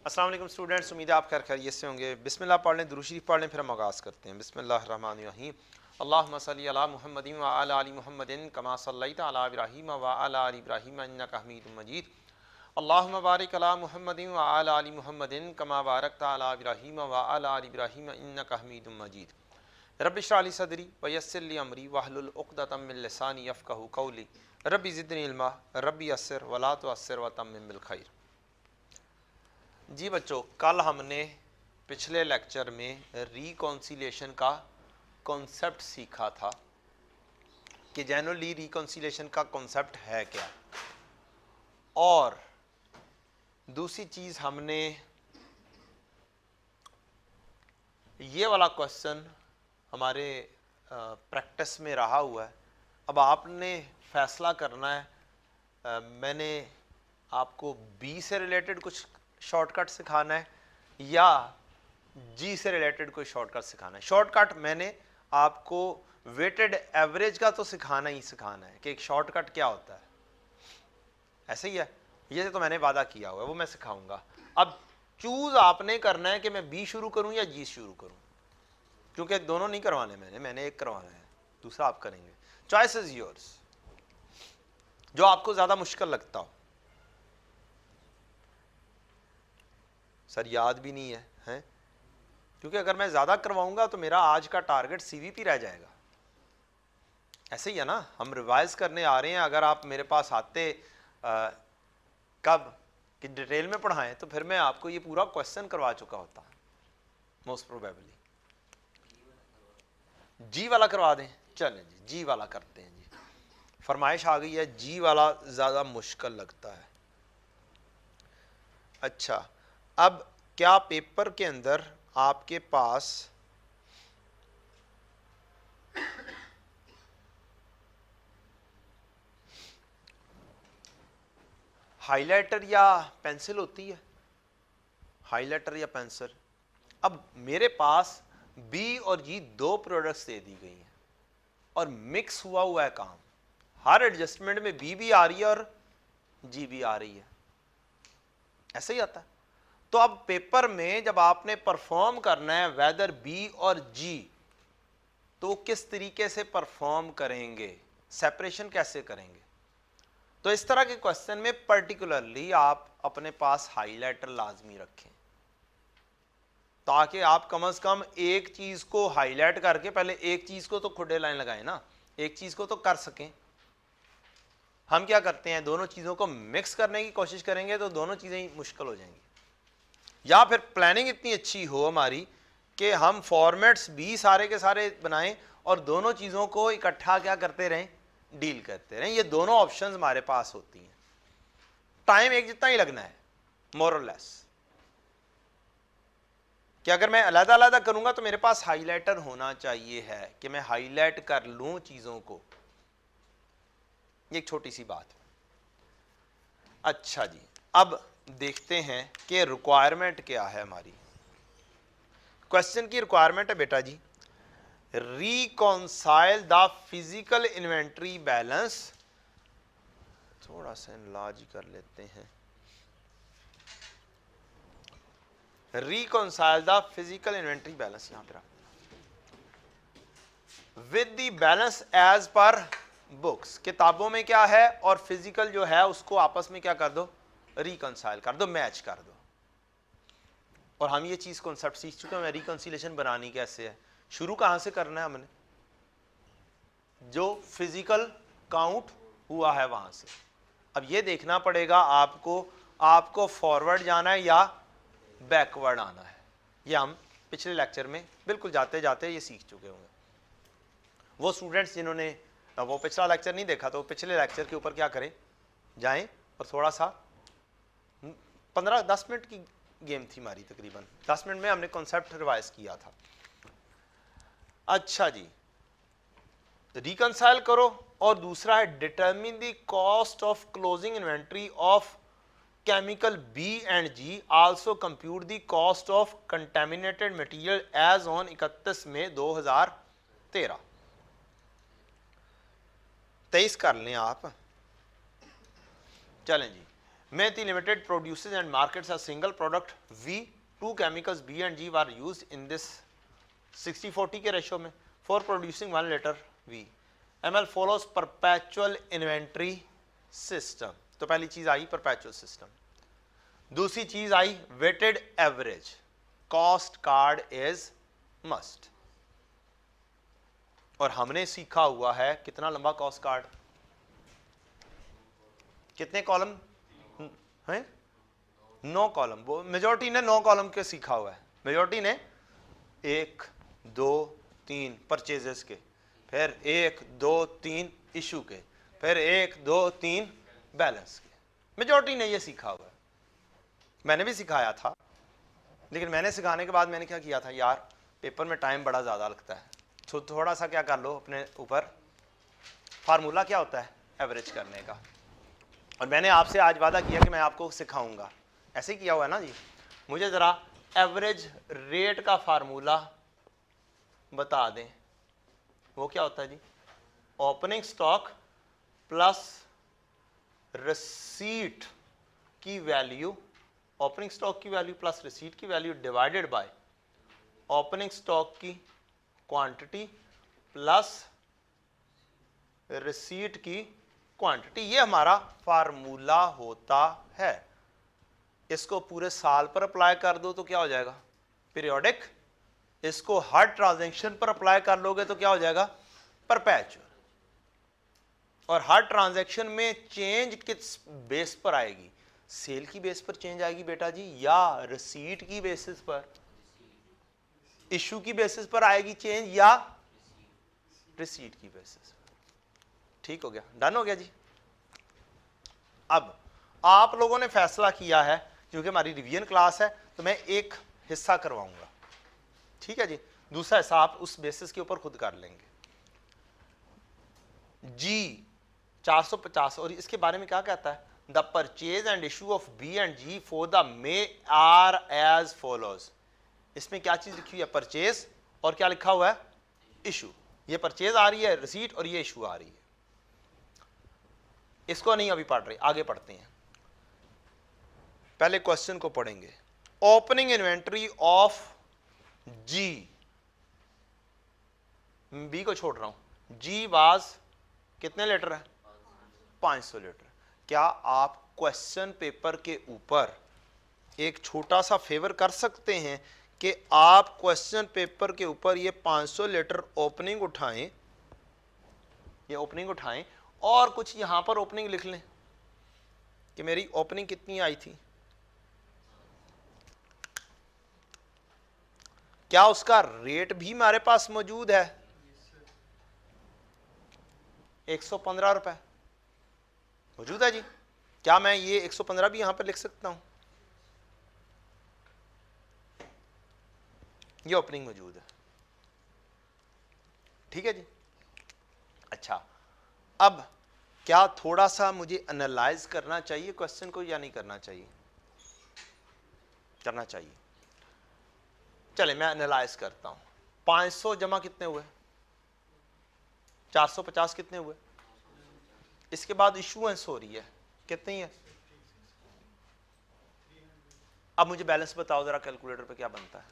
अस्सलाम वालेकुम स्टूडेंट्स, उम्मीद है आप खैरियत से होंगे। बिस्मिल्लाह पढ़ लें, दुरूद शरीफ पढ़ लें, फिर हम आगाज़ करते हैं। बिस्मिल्लाहिर्रहमानिर्रहीम। अल्लाहुम्मा सल्ली अला मुहम्मदिन व अला आलि मुहम्मदिन कमा सल्लैता अला इब्राहीम व अला आलि इब्राहीम इन्नका हमीदुम मजीद। अल्लाहुम्मा बारिक अला मुहम्मदिन व अला आलि मुहम्मदिन कमा बारकता अला इब्राहीम व अला आलि इब्राहीम इन्नका हमीदुम मजीद। रब्बि इश्रह ली सदरी व यस्सिर ली अमरी वहलुल उक़दतम मिन लिसानी यफ़क़हू क़ौली। रब्बि ज़िदनी इल्मा रब्बि यस्सिर व ला तुअस्सिर व तम्मिम बिल खैर। जी बच्चों, कल हमने पिछले लेक्चर में रिकॉन्सिलेशन का कॉन्सेप्ट सीखा था कि जनरली रिकॉन्सिलेशन का कॉन्सेप्ट है क्या, और दूसरी चीज़ हमने ये वाला क्वेश्चन हमारे प्रैक्टिस में रहा हुआ है। अब आपने फैसला करना है, मैंने आपको बी से रिलेटेड कुछ शॉर्टकट सिखाना है या जी से रिलेटेड कोई शॉर्टकट सिखाना है। शॉर्टकट मैंने आपको वेटेड एवरेज का तो सिखाना ही सिखाना है कि एक शॉर्टकट क्या होता है, ऐसे ही है, ये तो मैंने वादा किया हुआ है, वो मैं सिखाऊंगा। अब चूज आपने करना है कि मैं बी शुरू करूं या जी शुरू करूं, क्योंकि दोनों नहीं करवाने मैंने एक करवाना है, दूसरा आप करेंगे। चॉइस इज योर्स, जो आपको ज्यादा मुश्किल लगता हो। सर याद भी नहीं है, हैं? क्योंकि अगर मैं ज़्यादा करवाऊंगा तो मेरा आज का टारगेट सीवीपी रह जाएगा। ऐसे ही है ना, हम रिवाइज करने आ रहे हैं। अगर आप मेरे पास आते कब कि डिटेल में पढ़ाएं तो फिर मैं आपको ये पूरा क्वेश्चन करवा चुका होता, मोस्ट प्रोबेबली। जी वाला करवा दें, चलें जी, जी वाला करते हैं जी। फरमाइश आ गई है, जी वाला ज़्यादा मुश्किल लगता है। अच्छा, अब क्या पेपर के अंदर आपके पास हाइलाइटर या पेंसिल होती है? हाइलाइटर या पेंसिल। अब मेरे पास बी और जी दो प्रोडक्ट्स दे दी गई हैं और मिक्स हुआ हुआ है काम। हर एडजस्टमेंट में बी भी आ रही है और जी भी आ रही है, ऐसे ही आता है। तो अब पेपर में जब आपने परफॉर्म करना है वेदर बी और जी, तो किस तरीके से परफॉर्म करेंगे, सेपरेशन कैसे करेंगे? तो इस तरह के क्वेश्चन में पर्टिकुलरली आप अपने पास हाइलाइटर लाजमी रखें, ताकि आप कम से कम एक चीज को हाईलाइट करके पहले एक चीज को तो खुदे लाइन लगाएं ना, एक चीज को तो कर सकें। हम क्या करते हैं, दोनों चीजों को मिक्स करने की कोशिश करेंगे तो दोनों चीजें मुश्किल हो जाएंगी। या फिर प्लानिंग इतनी अच्छी हो हमारी कि हम फॉर्मेट्स भी सारे के सारे बनाएं और दोनों चीजों को इकट्ठा क्या करते रहें, डील करते रहें। ये दोनों ऑप्शंस हमारे पास होती हैं। टाइम एक जितना ही लगना है, मोर और लेस। कि अगर मैं अलग अलग करूंगा तो मेरे पास हाइलाइटर होना चाहिए है कि मैं हाईलाइट कर लूं चीजों को। ये एक छोटी सी बात। अच्छा जी, अब देखते हैं कि रिक्वायरमेंट क्या है हमारी। क्वेश्चन की रिक्वायरमेंट है बेटा जी, reconcile the physical inventory balance. थोड़ा सा इनलार्ज कर लेते हैं। Reconcile the physical inventory balance, यहां पर with the balance as per books. किताबों में क्या है और फिजिकल जो है उसको आपस में क्या कर दो, रिकॉन्साइल कर दो, मैच कर दो। और हम ये चीज कॉन्सेप्ट सीख चुके हैं, रिकॉन्सिलेशन बनानी कैसे है। शुरू कहां से करना है हमने, जो फिजिकल काउंट हुआ है वहां से। अब ये देखना पड़ेगा आपको फॉरवर्ड जाना है या बैकवर्ड आना है। ये हम पिछले लेक्चर में बिल्कुल जाते जाते ये सीख चुके होंगे। वो स्टूडेंट्स जिन्होंने वो पिछला लेक्चर नहीं देखा तो पिछले लेक्चर के ऊपर क्या करें, जाएं और थोड़ा सा 15-10 मिनट की गेम थी हमारी, तकरीबन 10 मिनट में हमने कॉन्सेप्ट रिवाइज किया था। अच्छा जी, रिकंसाइल करो। और दूसरा है determine the cost of closing inventory of chemical B and G, also compute the cost of contaminated material as on 31 May 2013। 23 कर लें आप। चलें जी, Methi Limited produces and markets a single product V. Two chemicals B and G were used in this 60-40 के ratio में for producing 1 liter V. ML follows perpetual inventory system. तो पहली चीज आई perpetual system. दूसरी चीज आई weighted average. Cost card is must. और हमने सीखा हुआ है कितना लंबा कॉस्ट कार्ड, कितने कॉलम हैं, 9 कॉलम. वो मेजॉरिटी ने 9 कॉलम के सीखा हुआ है. मेजॉरिटी ने 1 2 3 परचेजेस के, फिर 1 2 3 इशू के, फिर 1 2 3 बैलेंस के. मेजॉरिटी ने ये सीखा हुआ है. मैंने भी सिखाया था, लेकिन मैंने सिखाने के बाद मैंने क्या किया था, यार पेपर में टाइम बड़ा ज़्यादा लगता है, तो थोड़ा सा क्या कर लो अपने ऊपर. फार्मूला क्या होता है एवरेज करने का, और मैंने आपसे आज वादा किया कि मैं आपको सिखाऊंगा. ऐसे ही किया हुआ है ना जी. मुझे ज़रा एवरेज रेट का फार्मूला बता दें. वो क्या होता है जी, ओपनिंग स्टॉक प्लस रिसीट की वैल्यू, ओपनिंग स्टॉक की वैल्यू प्लस रिसीट की value divided by opening stock की क्वांटिटी प्लस रिसीट की क्वांटिटी. ये हमारा फार्मूला होता है. इसको पूरे साल पर अप्लाई कर दो तो क्या हो जाएगा, पीरियोडिक. इसको हर ट्रांजैक्शन पर अप्लाई कर लोगे तो क्या हो जाएगा, परपेचुअल. और हर ट्रांजैक्शन में चेंज किस बेस पर आएगी, सेल की बेस पर चेंज आएगी बेटा जी, या रिसीट की बेसिस पर, इशू की बेसिस पर आएगी चेंज, या रिसीट की बेसिस. ठीक हो गया, डन हो गया जी. अब आप लोगों ने फैसला किया है, क्योंकि हमारी रिवीजन क्लास है तो मैं एक हिस्सा करवाऊंगा. ठीक है जी, दूसरा हिस्सा आप उस बेसिस के ऊपर खुद कर लेंगे. जी 450, और इसके बारे में क्या कहता है, the purchase and issue of B and G for the May are as follows. इसमें क्या चीज लिखी हुई है, परचेज, और क्या लिखा हुआ है, इशू. ये परचेज आ रही है रिसीट, और ये इशू आ रही है. इसको नहीं अभी पढ़ रहे, आगे पढ़ते हैं. पहले क्वेश्चन को पढ़ेंगे. Opening inventory of G, B को छोड़ रहा हूं, जी वाज कितने लीटर है, 500 लीटर. क्या आप क्वेश्चन पेपर के ऊपर एक छोटा सा फेवर कर सकते हैं कि आप क्वेश्चन पेपर के ऊपर ये 500 लीटर ओपनिंग उठाएं, ये ओपनिंग उठाएं, और कुछ यहां पर ओपनिंग लिख लें कि मेरी ओपनिंग कितनी आई थी. क्या उसका रेट भी हमारे पास मौजूद है, 115 रुपए मौजूद है जी. क्या मैं ये 115 भी यहां पर लिख सकता हूं, ये ओपनिंग मौजूद है. ठीक है जी. अच्छा, अब क्या थोड़ा सा मुझे एनालाइज करना चाहिए क्वेश्चन को या नहीं करना चाहिए, करना चाहिए. चले मैं एनालाइज करता हूं. 500 जमा कितने हुए, 450 कितने हुए. इसके बाद इशूएंस हो रही है, कितनी है. अब मुझे बैलेंस बताओ जरा, कैलकुलेटर पे क्या बनता है.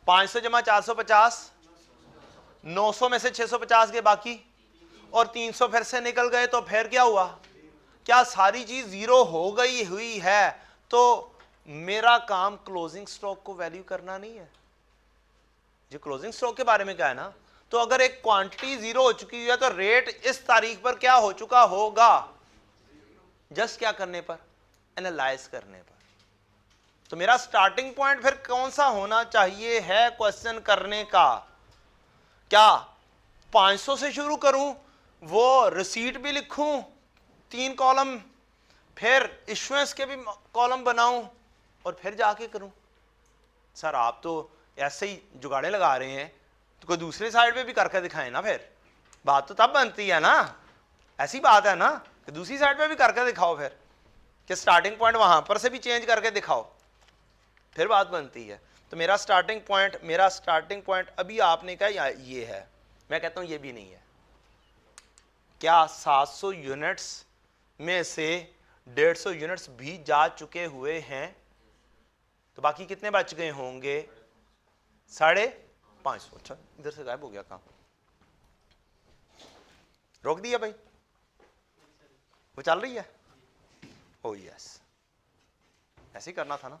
500 जमा 450, 900 में से 650 के बाकी, और 300 फिर से निकल गए. तो फिर क्या हुआ, क्या सारी चीज जीरो हो गई हुई है, तो मेरा काम क्लोजिंग स्टॉक को वैल्यू करना नहीं है. जो क्लोजिंग स्टॉक के बारे में क्या है ना, तो अगर एक क्वांटिटी जीरो हो चुकी है तो रेट इस तारीख पर क्या हो चुका होगा, जस्ट क्या करने पर, एनालाइज करने पर. तो मेरा स्टार्टिंग पॉइंट फिर कौन सा होना चाहिए है क्वेश्चन करने का. क्या 500 से शुरू करूं, वो रिसीट भी लिखूं 3 कॉलम, फिर इश्यूएंस के भी कॉलम बनाऊं, और फिर जाके करूं. सर आप तो ऐसे ही जुगाड़े लगा रहे हैं, तो कोई दूसरे साइड पे भी करके दिखाएं ना. फिर बात तो तब बनती है ना, ऐसी बात है ना कि दूसरी साइड पे भी करके दिखाओ, फिर कि स्टार्टिंग पॉइंट वहां पर से भी चेंज करके दिखाओ, फिर बात बनती है. तो मेरा स्टार्टिंग पॉइंट अभी आपने कहा ये है, मैं कहता हूं ये भी नहीं है. क्या 700 यूनिट्स में से 150 यूनिट्स भी जा चुके हुए हैं, तो बाकी कितने बच गए होंगे? 550। अच्छा इधर से गायब हो गया काम, रोक दिया भाई, वो चल रही है। ओ यस, ऐसे ही करना था ना।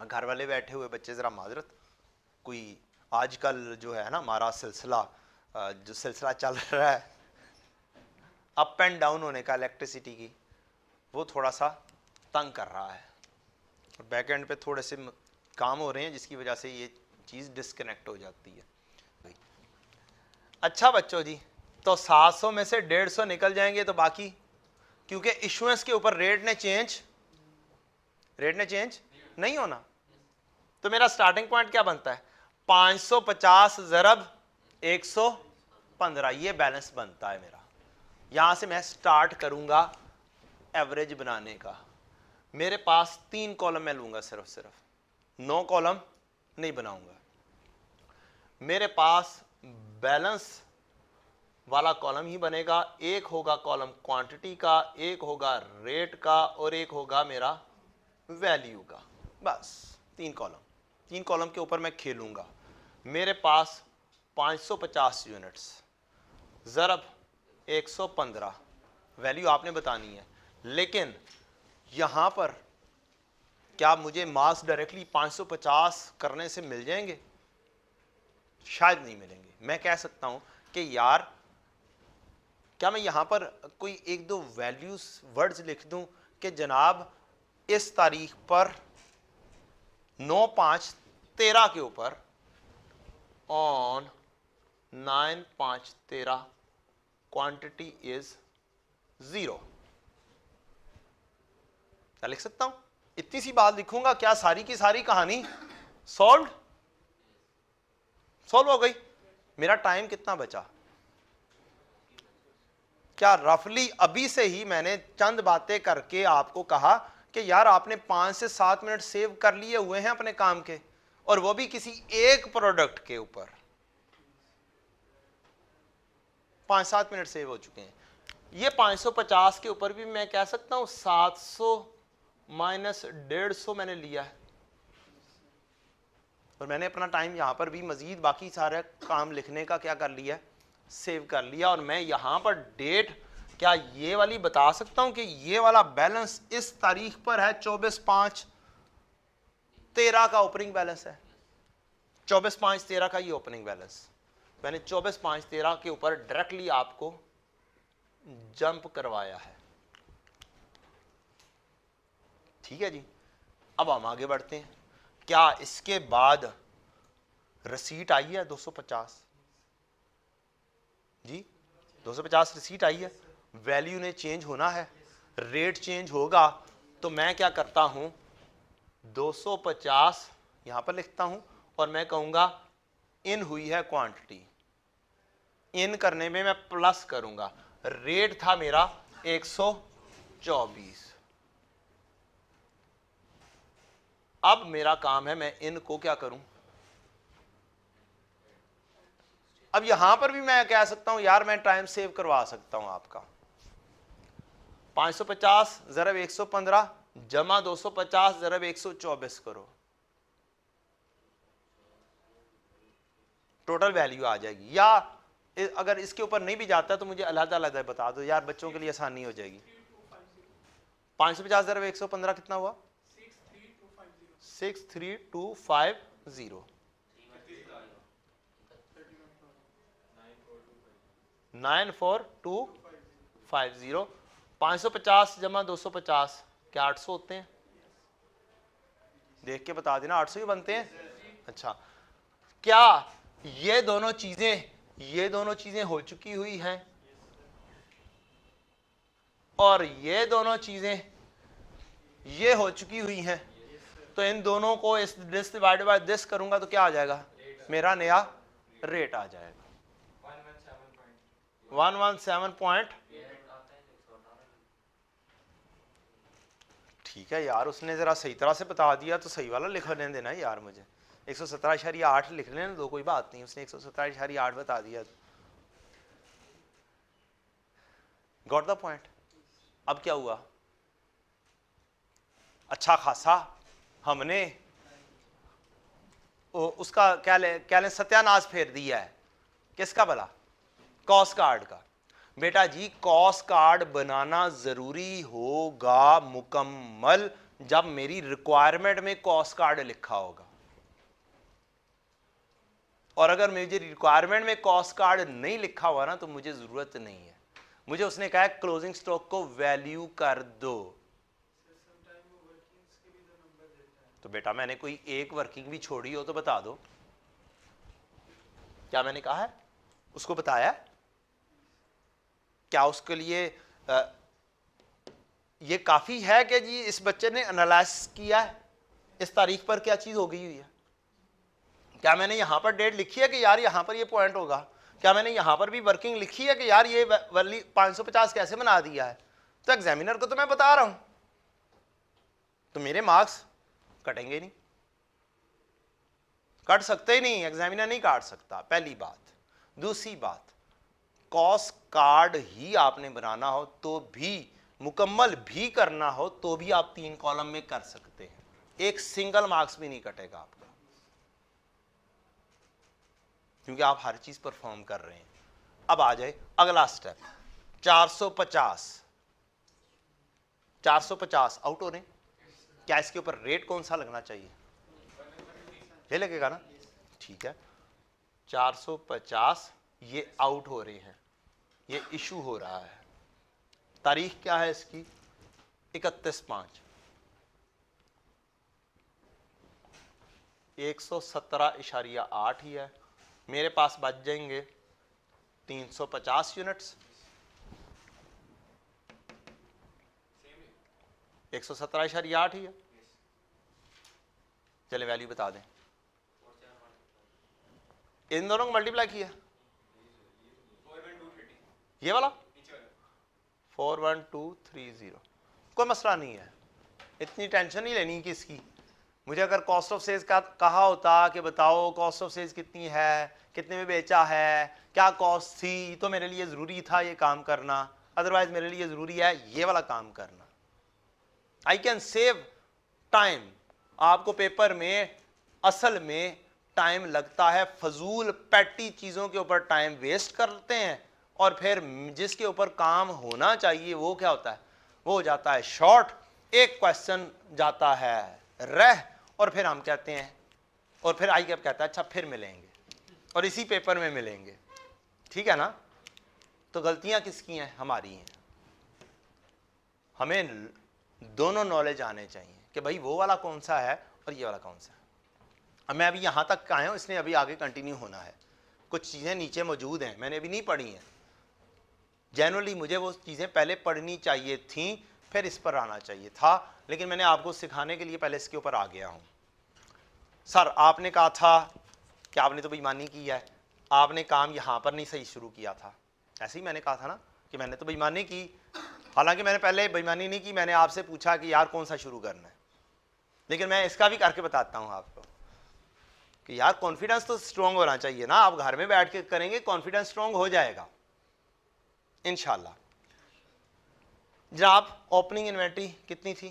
घर वाले बैठे हुए बच्चे जरा माजरत, कोई आजकल जो है ना हमारा सिलसिला जो सिलसिला चल रहा है अप एंड डाउन होने का इलेक्ट्रिसिटी की, वो थोड़ा सा तंग कर रहा है, और बैक एंड पे थोड़े से काम हो रहे हैं जिसकी वजह से ये चीज़ डिस्कनेक्ट हो जाती है। अच्छा बच्चों जी, तो 700 में से 150 निकल जाएंगे, तो बाकी क्योंकि इशुएंस के ऊपर रेट ने चेंज नहीं होना, तो मेरा स्टार्टिंग पॉइंट क्या बनता है? 550 ज़रब 115, ये बैलेंस बनता है मेरा। यहां से मैं स्टार्ट करूंगा एवरेज बनाने का। मेरे पास 3 कॉलम मैं लूंगा, सिर्फ 9 कॉलम नहीं बनाऊंगा। मेरे पास बैलेंस वाला कॉलम ही बनेगा, एक होगा कॉलम क्वांटिटी का, एक होगा रेट का, और एक होगा मेरा वैल्यू का। बस 3 कॉलम के ऊपर मैं खेलूंगा। मेरे पास 550 यूनिट्स ज़रब 115, वैल्यू आपने बतानी है, लेकिन यहां पर क्या मुझे मास डायरेक्टली 550 करने से मिल जाएंगे? शायद नहीं मिलेंगे। मैं कह सकता हूं कि यार क्या मैं यहां पर कोई 1-2 वैल्यूज वर्ड्स लिख दूं कि जनाब इस तारीख पर 9/5/13 के ऊपर ऑन 9/5/13 क्वांटिटी इज 0। क्या लिख सकता हूं? इतनी सी बात लिखूंगा, क्या सारी की सारी कहानी सॉल्व हो गई? मेरा टाइम कितना बचा? क्या रफली अभी से ही मैंने चंद बातें करके आपको कहा कि यार आपने 5 से 7 मिनट सेव कर लिए हुए हैं अपने काम के, और वो भी किसी एक प्रोडक्ट के ऊपर 5-7 मिनट सेव हो चुके हैं। ये 550 के ऊपर भी मैं कह सकता हूं 700 माइनस 150 मैंने लिया है, और मैंने अपना टाइम यहां पर भी मजीद बाकी सारे काम लिखने का क्या कर लिया, सेव कर लिया। और मैं यहां पर डेट क्या ये वाली बता सकता हूं कि ये वाला बैलेंस इस तारीख पर है 24/5/13 का ओपनिंग बैलेंस है। 24/5/13 का ये ओपनिंग बैलेंस मैंने 24/5/13 के ऊपर डायरेक्टली आपको जंप करवाया है। ठीक है जी, अब हम आगे बढ़ते हैं। क्या इसके बाद रसीट आई है 250? जी 250 रसीट आई है, वैल्यू ने चेंज होना है, रेट चेंज होगा, तो मैं क्या करता हूं 250 यहां पर लिखता हूं, और मैं कहूंगा इन हुई है क्वांटिटी, इन करने में मैं प्लस करूंगा, रेट था मेरा 124। अब मेरा काम है मैं इनको क्या करूं। अब यहां पर भी मैं कह सकता हूं यार मैं टाइम सेव करवा सकता हूं आपका। 550 ज़रब 115 जमा 250 ज़रब 124 करो, टोटल वैल्यू आ जाएगी। या अगर इसके ऊपर नहीं भी जाता तो मुझे अलग-अलग बता दो यार, बच्चों के लिए आसानी हो जाएगी। 550 ज़रब 115 कितना हुआ? 63250। 94250। 550 जमा 250 क्या 800 होते हैं? देख के बता देना, 800 ही बनते हैं। अच्छा, क्या ये दोनों चीजें हो चुकी हुई हैं, और ये दोनों चीजें ये हो चुकी हुई हैं, तो इन दोनों को इस दिस डिवाइड बाय दिस करूंगा तो क्या आ जाएगा? मेरा नया रेट आ जाएगा 117 ठीक है यार, उसने जरा सही तरह से बता दिया तो सही वाला लिख लेने देना यार मुझे। 117.8 लिख लेने दो, कोई बात नहीं, उसने 117.8 बता दिया गॉट द पॉइंट? अब क्या हुआ, अच्छा खासा हमने उसका क्या लें सत्यानाश फेर दिया है। किसका भला? कॉस्ट कार्ड का। बेटा जी कॉस्ट कार्ड बनाना जरूरी होगा मुकम्मल जब मेरी रिक्वायरमेंट में कॉस्ट कार्ड लिखा होगा, और अगर मुझे रिक्वायरमेंट में कॉस्ट कार्ड नहीं लिखा हुआ ना तो मुझे जरूरत नहीं है। मुझे उसने कहा क्लोजिंग स्टॉक को वैल्यू कर दो, तो बेटा मैंने कोई एक वर्किंग भी छोड़ी हो तो बता दो। क्या मैंने कहा है? उसको बताया? क्या उसके लिए ये काफी है कि जी इस बच्चे ने एनालाइज किया है इस तारीख पर क्या चीज हो गई हुई है? क्या मैंने यहां पर डेट लिखी है कि यार यहां पर ये पॉइंट होगा? क्या मैंने यहां पर भी वर्किंग लिखी है कि यार ये वैल्यू 550 कैसे बना दिया है? तो एग्जामिनर को तो मैं बता रहा हूं, तो मेरे मार्क्स कटेंगे नहीं, कट सकते ही नहीं, एग्जामिनर नहीं काट सकता, पहली बात। दूसरी बात, कॉस्ट कार्ड ही आपने बनाना हो तो भी, मुकम्मल भी करना हो तो भी आप 3 कॉलम में कर सकते हैं, एक सिंगल मार्क्स भी नहीं कटेगा आपका, क्योंकि आप हर चीज परफॉर्म कर रहे हैं। अब आ जाए अगला स्टेप, 450 आउट हो रहे हैं। क्या इसके ऊपर रेट कौन सा लगना चाहिए? ये लगेगा ना, ठीक है। 450 ये आउट हो रहे हैं, ये इशू हो रहा है। तारीख क्या है इसकी? 31/5। 117.8 ही है। मेरे पास बच जाएंगे 350 यूनिट्स। 117.8 ही है। चले वैल्यू बता दें, इन दोनों को मल्टीप्लाई किया, ये वाला 41230। कोई मसला नहीं है, इतनी टेंशन नहीं लेनी कि इसकी। मुझे अगर कॉस्ट ऑफ सेल्स का कहा होता कि बताओ कॉस्ट ऑफ सेल्स कितनी है, कितने में बेचा है, क्या कॉस्ट थी, तो मेरे लिए ज़रूरी था ये काम करना, अदरवाइज मेरे लिए ज़रूरी है ये वाला काम करना। I can save time. आपको पेपर में असल में टाइम लगता है, फजूल पैटी चीज़ों के ऊपर टाइम वेस्ट करते हैं, और फिर जिसके ऊपर काम होना चाहिए वो क्या होता है, वो हो जाता है शॉर्ट, एक क्वेश्चन जाता है रह, और फिर हम कहते हैं, और फिर आई कैप कहता है अच्छा फिर मिलेंगे, और इसी पेपर में मिलेंगे, ठीक है ना। तो गलतियां किसकी हैं? हमारी हैं। हमें दोनों नॉलेज आने चाहिए कि भाई वो वाला कौन सा है और ये वाला कौन सा है। अब मैं अभी यहाँ तक आया हूँ, इसने अभी आगे कंटिन्यू होना है। कुछ चीज़ें नीचे मौजूद हैं, मैंने अभी नहीं पढ़ी हैं। जनरली मुझे वो चीज़ें पहले पढ़नी चाहिए थी, फिर इस पर आना चाहिए था, लेकिन मैंने आपको सिखाने के लिए पहले इसके ऊपर आ गया हूँ। सर आपने कहा था कि आपने तो बेईमानी की है, आपने काम यहाँ पर नहीं सही शुरू किया था। ऐसे ही मैंने कहा था ना कि मैंने तो बेईमानी की, हालांकि मैंने पहले बेईमानी नहीं की, मैंने आपसे पूछा कि यार कौन सा शुरू करना है। लेकिन मैं इसका भी करके बताता हूँ आपको कि यार कॉन्फिडेंस तो स्ट्रांग होना चाहिए ना। आप घर में बैठ के करेंगे, कॉन्फिडेंस स्ट्रांग हो जाएगा इंशाल्लाह। जनाब ओपनिंग इन्वेंटरी कितनी थी?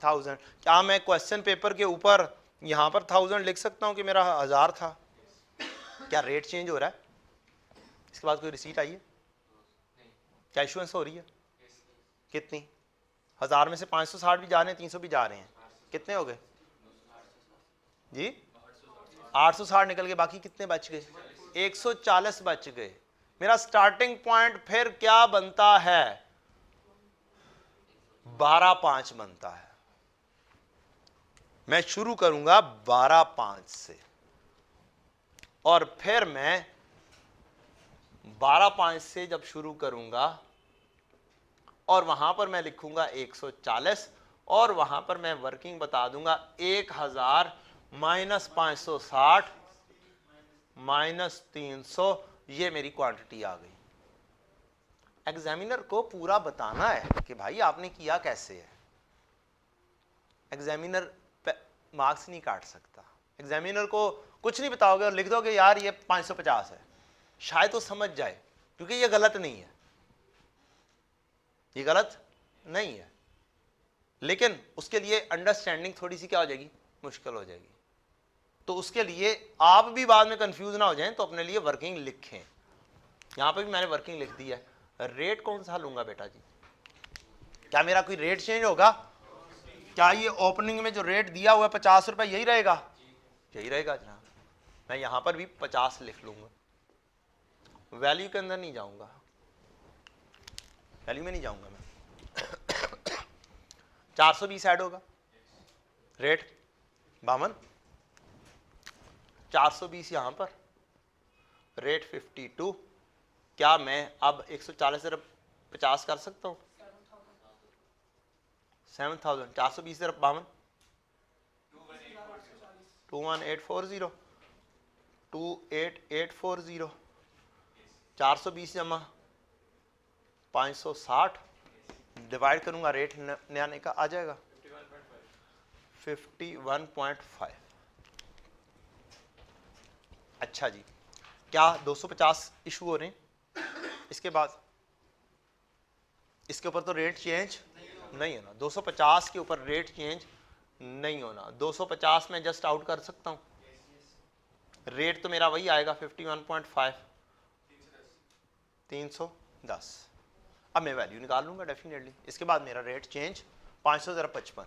1000। क्या मैं क्वेश्चन पेपर के ऊपर यहां पर 1000 लिख सकता हूं कि मेरा 1000 था? क्या रेट चेंज हो रहा है? इसके बाद कोई रिसीट आई है? क्या इशुएंस हो रही है? कितनी? 1000 में से 560 भी जा रहे हैं, 300 भी जा रहे हैं, कितने हो गए जी? 860 निकल के बाकी कितने बच गए? 140 बच गए। मेरा स्टार्टिंग पॉइंट फिर क्या बनता है? 12/5 बनता है। मैं शुरू करूंगा 12/5 से, और फिर मैं 12/5 से जब शुरू करूंगा और वहां पर मैं लिखूंगा 140, और वहां पर मैं वर्किंग बता दूंगा 1000 माइनस 560 माइनस 300, ये मेरी क्वांटिटी आ गई। एग्जामिनर को पूरा बताना है कि भाई आपने किया कैसे है। एग्जामिनर मार्क्स नहीं काट सकता। एग्जामिनर को कुछ नहीं बताओगे और लिख दोगे यार ये 550 है, शायद तो समझ जाए, क्योंकि ये गलत नहीं है। ये गलत नहीं है, लेकिन उसके लिए अंडरस्टैंडिंग थोड़ी सी क्या हो जाएगी, मुश्किल हो जाएगी। तो उसके लिए आप भी बाद में कंफ्यूज ना हो जाएं, तो अपने लिए वर्किंग लिखें। यहां पे भी मैंने वर्किंग लिख दी है। रेट कौन सा लूंगा बेटा जी? क्या मेरा कोई रेट चेंज होगा? क्या ये ओपनिंग में जो रेट दिया हुआ है 50 रुपए यही रहेगा? यही रहेगा जनाब। मैं यहां पर भी 50 लिख लूंगा, वैल्यू के अंदर नहीं जाऊंगा, वैल्यू में नहीं जाऊंगा मैं। 420 ऐड होगा, रेट 52, 420 यहां पर, रेट 52। क्या मैं अब 140 तरफ 50 कर सकता हूं? 7000, 420 तरफ 52, 21840, 28840, 420 जमा 560 डिवाइड करूंगा, रेट नए आने का आ जाएगा 51.5। अच्छा जी, क्या 250 इशू हो रहे हैं? इसके बाद इसके ऊपर तो रेट चेंज नहीं होना, 250 के ऊपर रेट चेंज नहीं होना। 250 में जस्ट आउट कर सकता हूं, रेट तो मेरा वही आएगा 51.5, 310। अब मैं वैल्यू निकाल लूंगा डेफिनेटली। इसके बाद मेरा रेट चेंज 500 ज़रा 55,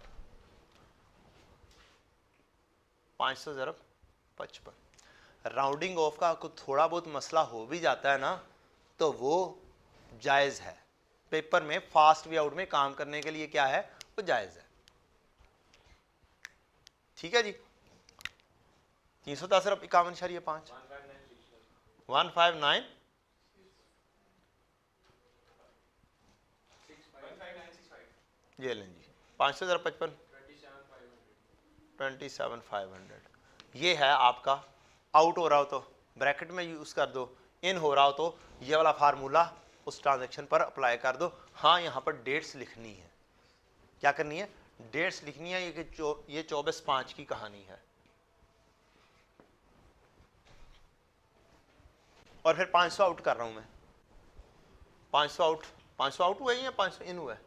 500 ज़रा 55। राउंडिंग ऑफ का कुछ थोड़ा बहुत मसला हो भी जाता है ना, तो वो जायज़ है। पेपर में फास्ट वे आउट में काम करने के लिए क्या है, वो जायज़ है। ठीक है जी। 310 51.5, 159, ये लें जी, 500 ज़रा 55, 27,500। ये है आपका। आउट हो रहा हो तो ब्रैकेट में यूज़ कर दो, इन हो रहा हो तो ये वाला फार्मूला उस ट्रांजैक्शन पर अप्लाई कर दो। हाँ, यहाँ पर डेट्स लिखनी है। क्या करनी है? डेट्स लिखनी है। ये 24/5 की कहानी है। और फिर 500 आउट कर रहा हूँ मैं। 500 आउट हुआ है या 500 इन हुआ है?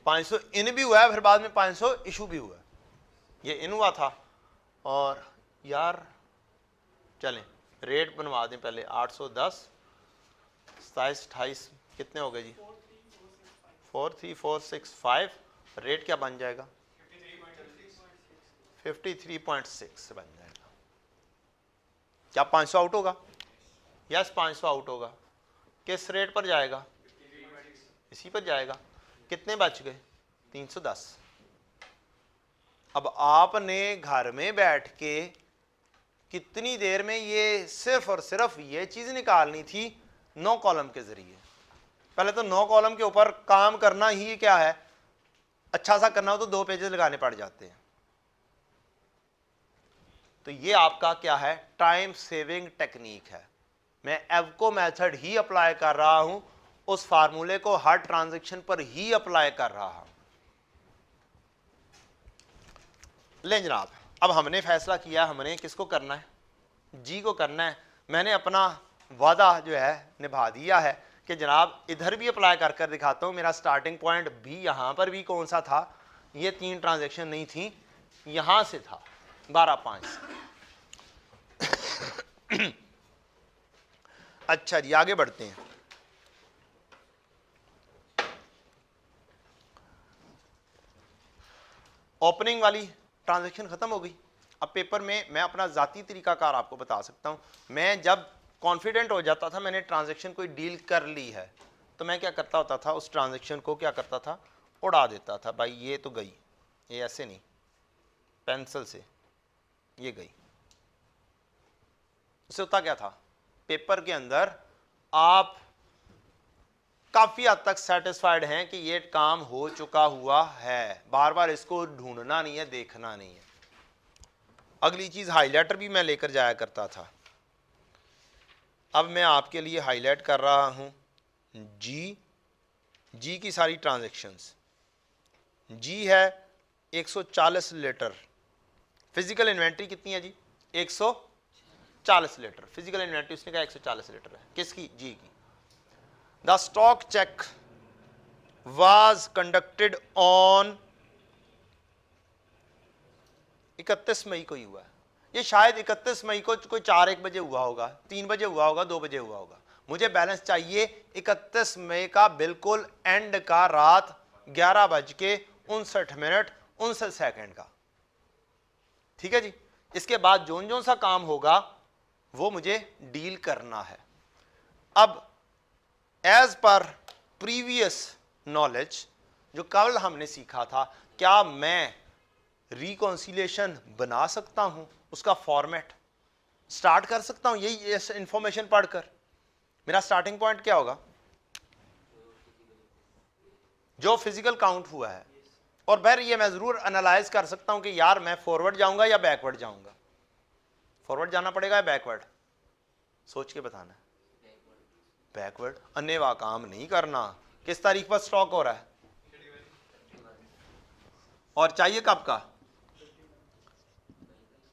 500 इन भी हुआ है, फिर बाद में 500 इशू भी हुआ है। ये इन हुआ था। और यार चलें रेट बनवा दें पहले। 810, 27, 28 कितने हो गए जी? 43465। रेट क्या बन जाएगा? 53.6 बन जाएगा। क्या 500 आउट होगा? यस, 500 आउट होगा। किस रेट पर जाएगा? इसी पर जाएगा। कितने बच गए? 310। अब आपने घर में बैठ के कितनी देर में ये सिर्फ और सिर्फ ये चीज निकालनी थी 9 कॉलम के जरिए। पहले तो 9 कॉलम के ऊपर काम करना ही क्या है, अच्छा सा करना हो तो 2 पेजेस लगाने पड़ जाते हैं। तो ये आपका क्या है? टाइम सेविंग टेक्निक है। मैं एवको मेथड ही अप्लाई कर रहा हूं, उस फार्मूले को हर ट्रांजैक्शन पर ही अप्लाई कर रहा हूं। लें जनाब, अब हमने फैसला किया हमने किसको करना है? जी को करना है। मैंने अपना वादा जो है निभा दिया है कि जनाब इधर भी अप्लाई कर कर दिखाता हूं। मेरा स्टार्टिंग पॉइंट भी यहां पर भी कौन सा था? ये 3 ट्रांजैक्शन नहीं थी, यहां से था 12/5 से। अच्छा जी, आगे बढ़ते हैं। ओपनिंग वाली ट्रांजैक्शन खत्म हो गई। अब पेपर में मैं अपना जाती तरीकाकार आपको बता सकता हूं। मैं जब कॉन्फिडेंट हो जाता था मैंने ट्रांजैक्शन कोई डील कर ली है, तो मैं क्या करता होता था? उस ट्रांजैक्शन को क्या करता था? उड़ा देता था। भाई ये तो गई, ये ऐसे नहीं, पेंसिल से ये गई। उससे होता क्या था? पेपर के अंदर आप काफी हद तक सेटिस्फाइड हैं कि ये काम हो चुका हुआ है, बार बार इसको ढूंढना नहीं है, देखना नहीं है। अगली चीज हाईलाइटर भी मैं लेकर जाया करता था। अब मैं आपके लिए हाईलाइट कर रहा हूं जी की सारी ट्रांजैक्शंस। जी है 140 लीटर। फिजिकल इन्वेंट्री कितनी है जी? 140 लीटर। फिजिकल इन्वेंट्री उसने कहा 140 लीटर है। किसकी? जी की। The stock check was conducted on 31 May को ही हुआ है। ये शायद 31 मई को कोई 4-1 बजे हुआ होगा, 3 बजे हुआ होगा, 2 बजे हुआ होगा। मुझे बैलेंस चाहिए 31 मई का बिल्कुल एंड का, रात 11:59 का। ठीक है जी। इसके बाद जोन जोन सा काम होगा वो मुझे डील करना है। अब एज पर प्रीवियस नॉलेज जो कल हमने सीखा था, क्या मैं रिकॉन्सिलेशन बना सकता हूं, उसका फॉर्मेट स्टार्ट कर सकता हूं? यही इंफॉर्मेशन पढ़कर मेरा स्टार्टिंग पॉइंट क्या होगा? जो फिजिकल काउंट हुआ है, और फिर ये मैं जरूर एनालाइज कर सकता हूं कि यार मैं फॉरवर्ड जाऊंगा या बैकवर्ड जाऊंगा। फॉरवर्ड जाना पड़ेगा या बैकवर्ड? सोच के बताना है। बैकवर्ड। अन्नेवा काम नहीं करना। किस तारीख पर स्टॉक हो रहा है और चाहिए कब का?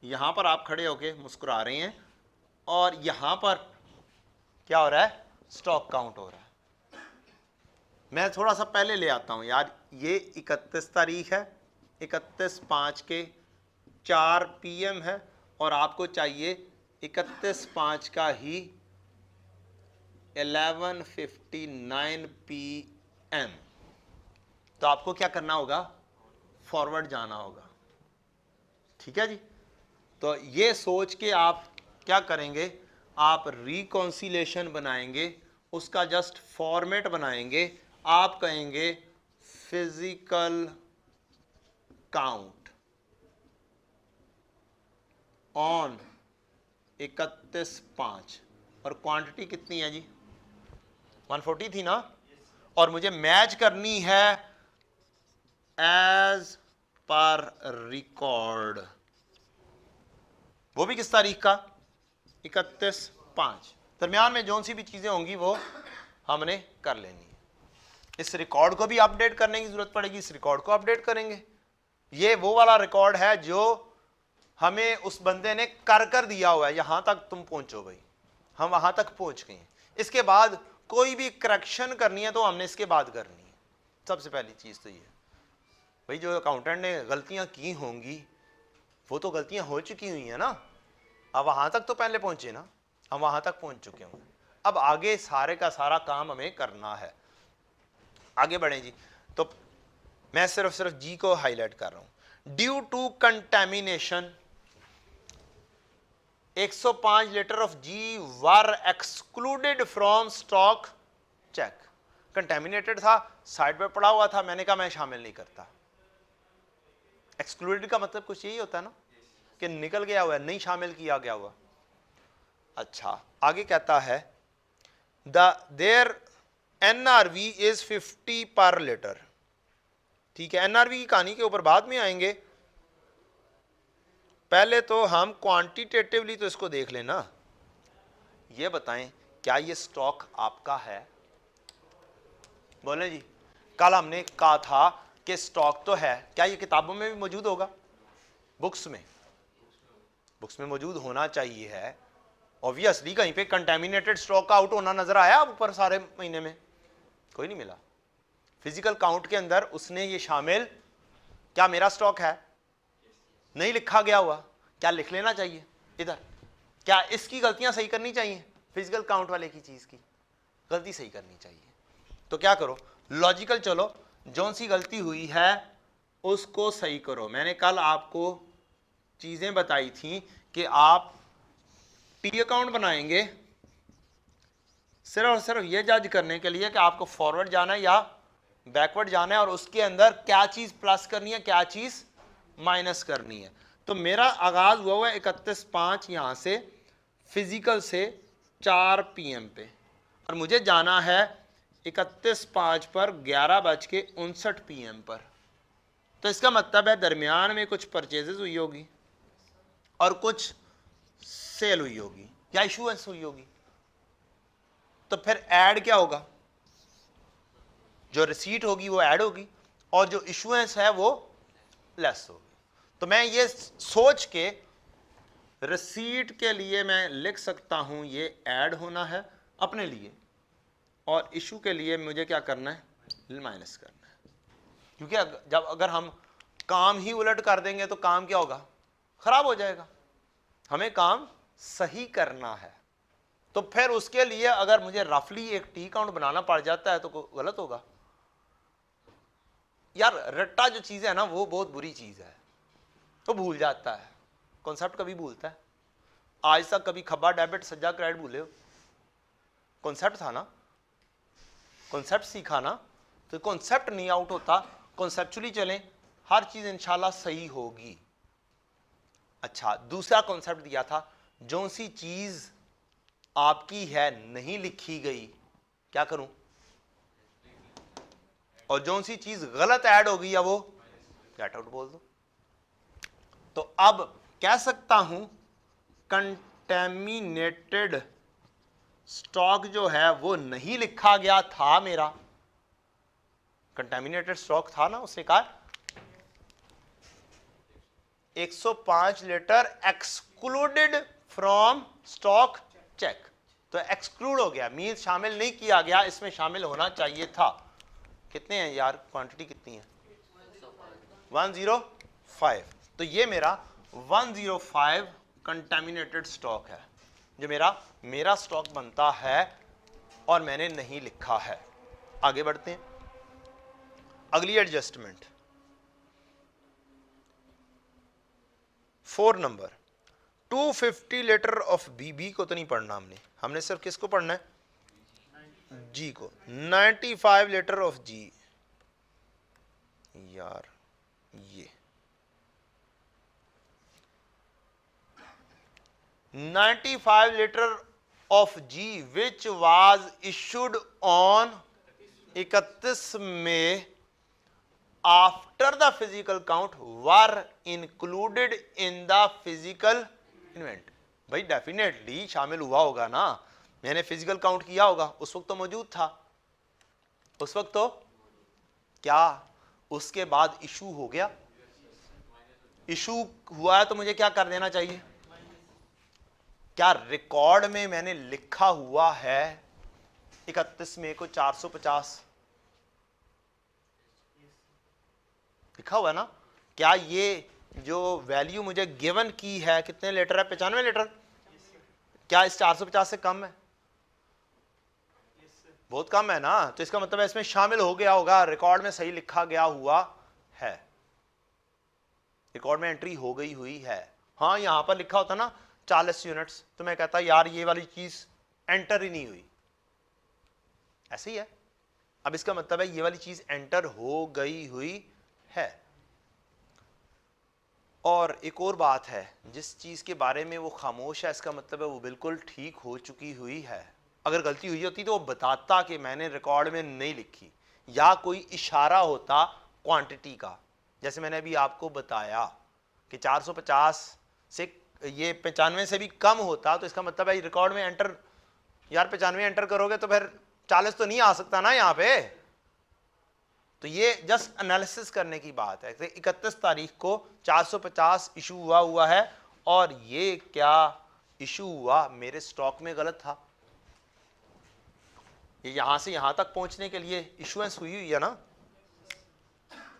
यहां पर आप खड़े होके मुस्कुरा रहे हैं और यहां पर क्या हो रहा है? स्टॉक काउंट हो रहा है। मैं थोड़ा सा पहले ले आता हूं यार, ये 31 तारीख है, 31/5 के 4 PM है और आपको चाहिए 31/5 का ही 11:59 PM। तो आपको क्या करना होगा? फॉरवर्ड जाना होगा। ठीक है जी। तो ये सोच के आप क्या करेंगे? आप रिकॉन्सिलेशन बनाएंगे, उसका जस्ट फॉर्मेट बनाएंगे। आप कहेंगे फिजिकल काउंट ऑन 31/5 और क्वांटिटी कितनी है जी? 140 थी ना? और मुझे मैच करनी है एज पर रिकॉर्ड। वो भी किस तारीख का? 31/5। दरमियान में जो सी भी चीजें होंगी वो हमने कर लेनी है। इस रिकॉर्ड को भी अपडेट करने की जरूरत पड़ेगी, इस रिकॉर्ड को अपडेट करेंगे। ये वो वाला रिकॉर्ड है जो हमें उस बंदे ने कर दिया हुआ है, यहां तक तुम पहुंचो भाई, हम वहां तक पहुंच गए हैं। इसके बाद कोई भी करेक्शन करनी है तो हमने इसके बाद करनी है। सबसे पहली चीज तो ये भाई, जो अकाउंटेंट ने गलतियां की होंगी वो तो गलतियां हो चुकी हुई है ना, अब वहां तक तो पहले पहुंचे ना, हम वहां तक पहुंच चुके होंगे। अब आगे सारे का सारा काम हमें करना है। आगे बढ़े जी। तो मैं सिर्फ जी को हाईलाइट कर रहा हूं। Due to contamination 105 litre of G were excluded from stock check. Contaminated था, साइड पे पड़ा हुआ था, मैंने कहा मैं शामिल नहीं करता। एक्सक्लूडेड का मतलब कुछ यही होता है ना कि निकल गया हुआ है, नहीं शामिल किया गया हुआ। अच्छा, आगे कहता है देयर NRV इज 50 पर लीटर। ठीक है, NRV की कहानी के ऊपर बाद में आएंगे, पहले तो हम क्वांटिटेटिवली तो इसको देख लेना। ये बताएं क्या ये स्टॉक आपका है? बोले जी। कल हमने कहा था कि स्टॉक तो है, क्या ये किताबों में भी मौजूद होगा? बुक्स में मौजूद होना चाहिए है ऑब्वियसली। कहीं पे कंटेमिनेटेड स्टॉक का आउट होना नजर आया ऊपर सारे महीने में? कोई नहीं मिला। फिजिकल काउंट के अंदर उसने ये शामिल, क्या मेरा स्टॉक है? नहीं लिखा गया हुआ, क्या लिख लेना चाहिए इधर? क्या इसकी गलतियां सही करनी चाहिए? फिजिकल काउंट वाले की चीज की गलती सही करनी चाहिए। तो क्या करो, लॉजिकल चलो, जो सी गलती हुई है उसको सही करो। मैंने कल आपको चीजें बताई थी कि आप टी अकाउंट बनाएंगे सिर्फ और सिर्फ ये जज करने के लिए कि आपको फॉरवर्ड जाना है या बैकवर्ड जाना है, और उसके अंदर क्या चीज प्लस करनी है, क्या चीज माइनस करनी है। तो मेरा आगाज हुआ है 31/5 यहां से फिजिकल से 4 PM पे, और मुझे जाना है 31/5 पर 11:59 PM पर। तो इसका मतलब है दरमियान में कुछ परचेजेस हुई होगी और कुछ सेल हुई होगी या इशुएंस हुई होगी। तो फिर ऐड क्या होगा? जो रिसीट होगी वो ऐड होगी और जो इशुएंस है वो लेस होगी। तो मैं ये सोच के रिसीट के लिए मैं लिख सकता हूं ये ऐड होना है अपने लिए, और इशू के लिए मुझे क्या करना है? माइनस करना है, क्योंकि जब अगर हम काम ही उलट कर देंगे तो काम क्या होगा, खराब हो जाएगा। हमें काम सही करना है, तो फिर उसके लिए अगर मुझे रफली एक टी काउंट बनाना पड़ जाता है तो गलत होगा। यार रट्टा जो चीज है ना वो बहुत बुरी चीज है, तो भूल जाता है, कॉन्सेप्ट कभी भूलता है। आज तक कभी खब्बा डेबिट सज्जा क्रेडिट भूले हो? कॉन्सेप्ट था ना, कॉन्सेप्ट सीखा ना, तो कॉन्सेप्ट नहीं आउट होता, कॉन्सेप्चुअली चलें, हर चीज इंशाल्लाह सही होगी। अच्छा, दूसरा कॉन्सेप्ट दिया था, जो सी चीज आपकी है नहीं लिखी गई क्या करूं, और जो सी चीज गलत ऐड हो गई है वो गेट आउट बोल दो। तो अब कह सकता हूं कंटेमिनेटेड स्टॉक जो है वो नहीं लिखा गया था, मेरा कंटेमिनेटेड स्टॉक था ना, उसने कहा 105 litre excluded from stock check, तो एक्सक्लूड हो गया, मीन शामिल नहीं किया गया, इसमें शामिल होना चाहिए था। कितने हैं यार, क्वांटिटी कितनी है, 105, तो ये मेरा 105 कंटेमिनेटेड स्टॉक है जो मेरा स्टॉक बनता है और मैंने नहीं लिखा है। आगे बढ़ते हैं, अगली adjustment 4 number, 250 litre of B को तो नहीं पढ़ना हमने सिर्फ किसको पढ़ना है, जी को। 95 लीटर ऑफ जी, यार ये 95 litre of G which was issued on 31 May after the physical count were included in the physical invent. भाई डेफिनेटली शामिल हुआ होगा ना, मैंने फिजिकल काउंट किया होगा, उस वक्त तो मौजूद था, उस वक्त तो क्या उसके बाद इशू हो गया, इशू हुआ है तो मुझे क्या कर देना चाहिए, क्या रिकॉर्ड में मैंने लिखा हुआ है 31 मई को 450 लिखा हुआ है ना, क्या ये जो वैल्यू मुझे गिवन की है कितने लीटर है, 95 लीटर, क्या इस 450 से कम है, बहुत कम है ना, तो इसका मतलब है इसमें शामिल हो गया होगा, रिकॉर्ड में सही लिखा गया हुआ है, रिकॉर्ड में एंट्री हो गई हुई है। हाँ यहां पर लिखा होता ना 40 यूनिट्स, तो मैं कहता यार ये वाली चीज एंटर ही नहीं हुई, ऐसे ही है। अब इसका मतलब है ये वाली चीज एंटर हो गई हुई है। और एक और बात है, जिस चीज के बारे में वो खामोश है इसका मतलब है वो बिल्कुल ठीक हो चुकी हुई है। अगर गलती हुई होती तो वो बताता कि मैंने रिकॉर्ड में नहीं लिखी, या कोई इशारा होता क्वांटिटी का, जैसे मैंने अभी आपको बताया कि 450 से ये 95 से भी कम होता, तो इसका मतलब है रिकॉर्ड में एंटर, यार 95 एंटर करोगे तो फिर 40 तो नहीं आ सकता ना यहाँ पे। तो ये जस्ट एनालिसिस करने की बात है। 31 तारीख को 450 इशू हुआ है, और ये क्या इशू हुआ मेरे स्टॉक में गलत था, ये यहां से यहां तक पहुंचने के लिए इशुएंस हुई है ना,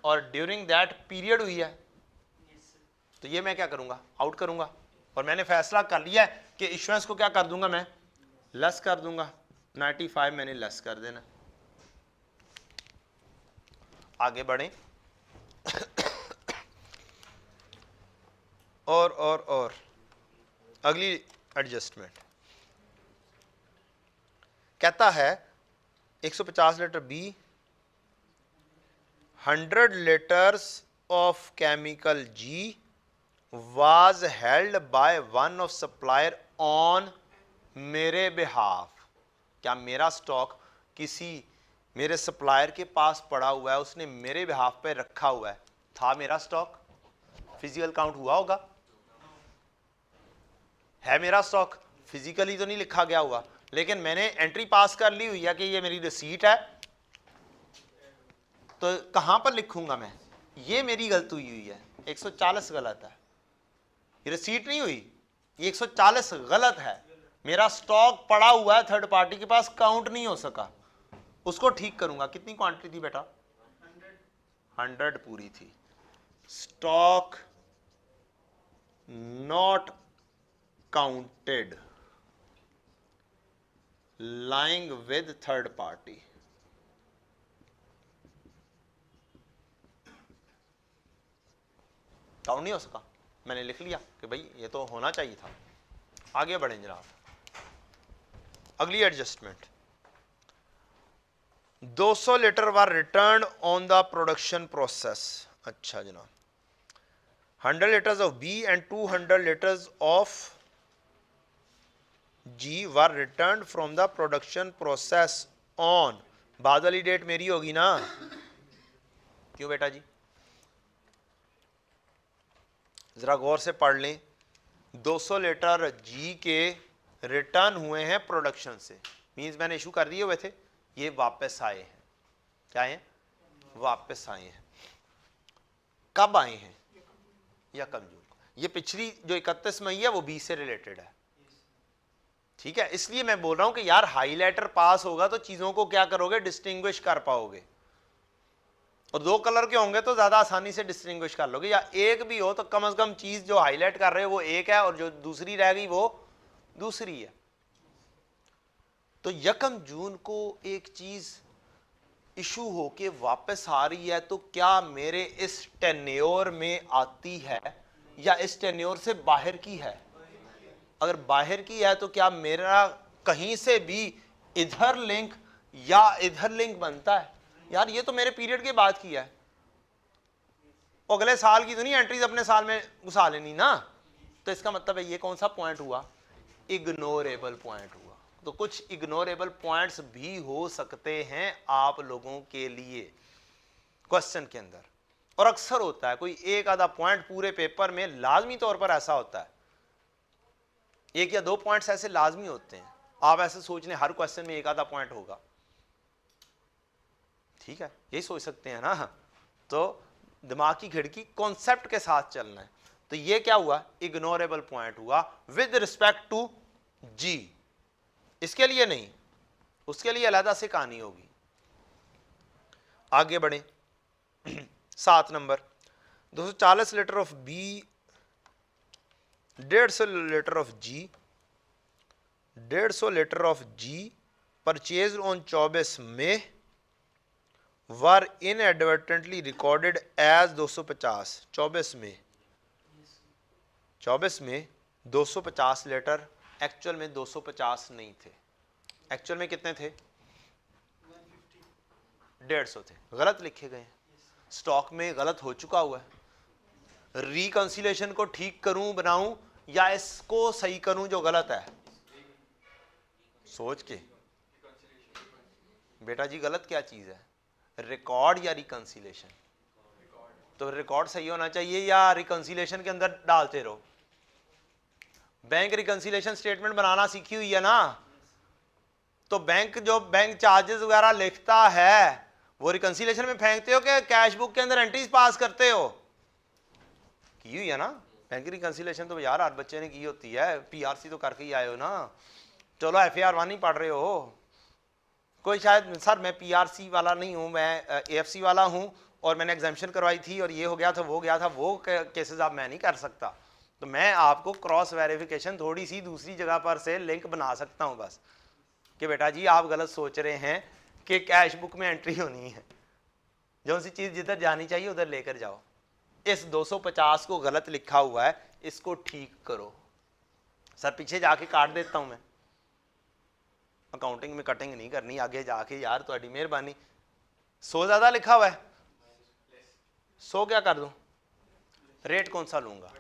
और ड्यूरिंग दैट पीरियड हुई है, तो ये मैं क्या करूंगा, आउट करूंगा, और मैंने फैसला कर लिया है कि इशुएंस को क्या कर दूंगा, मैं लेस कर दूंगा, 95 मैंने लेस कर देना। आगे बढ़ें और अगली एडजस्टमेंट कहता है 150 litre B, 100 litres of chemical G was held by one of supplier on मेरे बिहाफ। क्या मेरा स्टॉक किसी मेरे सप्लायर के पास पड़ा हुआ है, उसने मेरे बिहाफ पे रखा हुआ है, था मेरा स्टॉक, फिजिकल काउंट हुआ होगा, है मेरा स्टॉक, फिजिकली तो नहीं लिखा गया हुआ, लेकिन मैंने एंट्री पास कर ली हुई है कि ये मेरी रिसीट है, तो कहां पर लिखूंगा मैं, ये मेरी गलती हुई है, 140 गलत है, ये रिसीट नहीं हुई, ये 140 गलत है, मेरा स्टॉक पड़ा हुआ है थर्ड पार्टी के पास, काउंट नहीं हो सका, उसको ठीक करूंगा। कितनी क्वांटिटी थी बेटा? 100 पूरी थी। Stock not counted lying with third party. Count नहीं हो सका, मैंने लिख लिया कि भाई ये तो होना चाहिए था। आगे बढ़ें जनाब, अगली adjustment. 200 litre were return on the production process. अच्छा जनाब, 100 litres of B and 200 litres of G were return from the production process on, बाद वाली डेट मेरी होगी ना? क्यों बेटा जी? जरा गौर से पढ़ लें। 200 लीटर जी के रिटर्न हुए हैं प्रोडक्शन से, मींस मैंने इशू कर दिए हुए थे, ये वापस आए हैं। क्या है? वापस आए हैं। कब आए हैं? यकम जून को। ये पिछली जो 31 मई है वो 20 से रिलेटेड है, ठीक है? इसलिए मैं बोल रहा हूं कि यार हाईलाइटर पास होगा तो चीजों को क्या करोगे? डिस्टिंग्विश कर पाओगे। और 2 कलर के होंगे तो ज्यादा आसानी से डिस्टिंग्विश कर लोगे, या एक भी हो तो कम से कम चीज जो हाईलाइट कर रहे हो वो एक है और जो दूसरी रह गई वो दूसरी है। तो यकम जून को एक चीज इशू होके वापस आ रही है, तो क्या मेरे इस टेन्योर में आती है या इस टेन्योर से बाहर की है? अगर बाहर की है तो क्या मेरा कहीं से भी इधर लिंक या इधर लिंक बनता है? यार ये तो मेरे पीरियड के बाद की है, अगले साल की तो नहीं एंट्रीज अपने साल में घुसा लेनी ना। तो इसका मतलब है ये कौन सा पॉइंट हुआ? इग्नोरेबल पॉइंट हुआ। तो कुछ इग्नोरेबल पॉइंट्स भी हो सकते हैं आप लोगों के लिए क्वेश्चन के अंदर, और अक्सर होता है कोई एक आधा पॉइंट पूरे पेपर में लाजमी तौर पर ऐसा होता है, 1 या 2 पॉइंट्स ऐसे लाजमी होते हैं। आप ऐसे सोच लें हर क्वेश्चन में एक आधा पॉइंट होगा, ठीक है? यही सोच सकते हैं ना। तो दिमाग की खिड़की कॉन्सेप्ट के साथ चलना है। तो ये क्या हुआ? इग्नोरेबल पॉइंट हुआ विद रिस्पेक्ट टू जी। इसके लिए नहीं, उसके लिए अलग से कहानी होगी। आगे बढ़े 7 number, 240 litre of B, 150 litre of G, 150 litre of G purchase on 24 May were inadvertently recorded as 250। 24 में 250 लीटर, एक्चुअल में 250 नहीं थे। एक्चुअल में कितने थे? 150 थे, गलत लिखे गए। स्टॉक में गलत हो चुका हुआ है। रिकंसिलेशन को ठीक करूं, बनाऊं, या इसको सही करूं जो गलत है? सोच के बेटा जी, गलत क्या चीज है? रिकॉर्ड या रिकंसिलेशन? तो रिकॉर्ड सही होना चाहिए या रिकंसिलेशन के अंदर डालते रहो? बैंक रिकंसिलेशन स्टेटमेंट बनाना सीखी हुई है ना, तो बैंक जो बैंक चार्जेस वगैरह लिखता है वो रिकंसिलेशन में फेंकते हो कि कैश बुक के अंदर एंट्रीज पास करते हो? की हुई है ना बैंक रिकंसिलेशन, तो यार हर बच्चे ने की होती है, पीआरसी तो करके ही आए हो ना। चलो एफएआर 1 नहीं पढ़ रहे हो कोई, शायद सर मैं पीआरसी वाला नहीं हूं, मैं एएफसी वाला हूं और मैंने एग्जामिशन करवाई थी और ये हो गया था वो गया था, वो केसेस आप मैं नहीं कर सकता। तो मैं आपको क्रॉस वेरिफिकेशन थोड़ी सी दूसरी जगह पर से लिंक बना सकता हूं बस, कि बेटा जी आप गलत सोच रहे हैं कि कैश बुक में एंट्री होनी है, जो सी चीज जिधर जानी चाहिए उधर लेकर जाओ। इस 250 को गलत लिखा हुआ है, इसको ठीक करो। सर पीछे जाके काट देता हूं मैं, अकाउंटिंग में कटिंग नहीं करनी आगे जाके, यार तुम्हारी मेहरबानी। 100 ज्यादा लिखा हुआ है, 100 क्या कर दूं? रेट कौन सा लूंगा?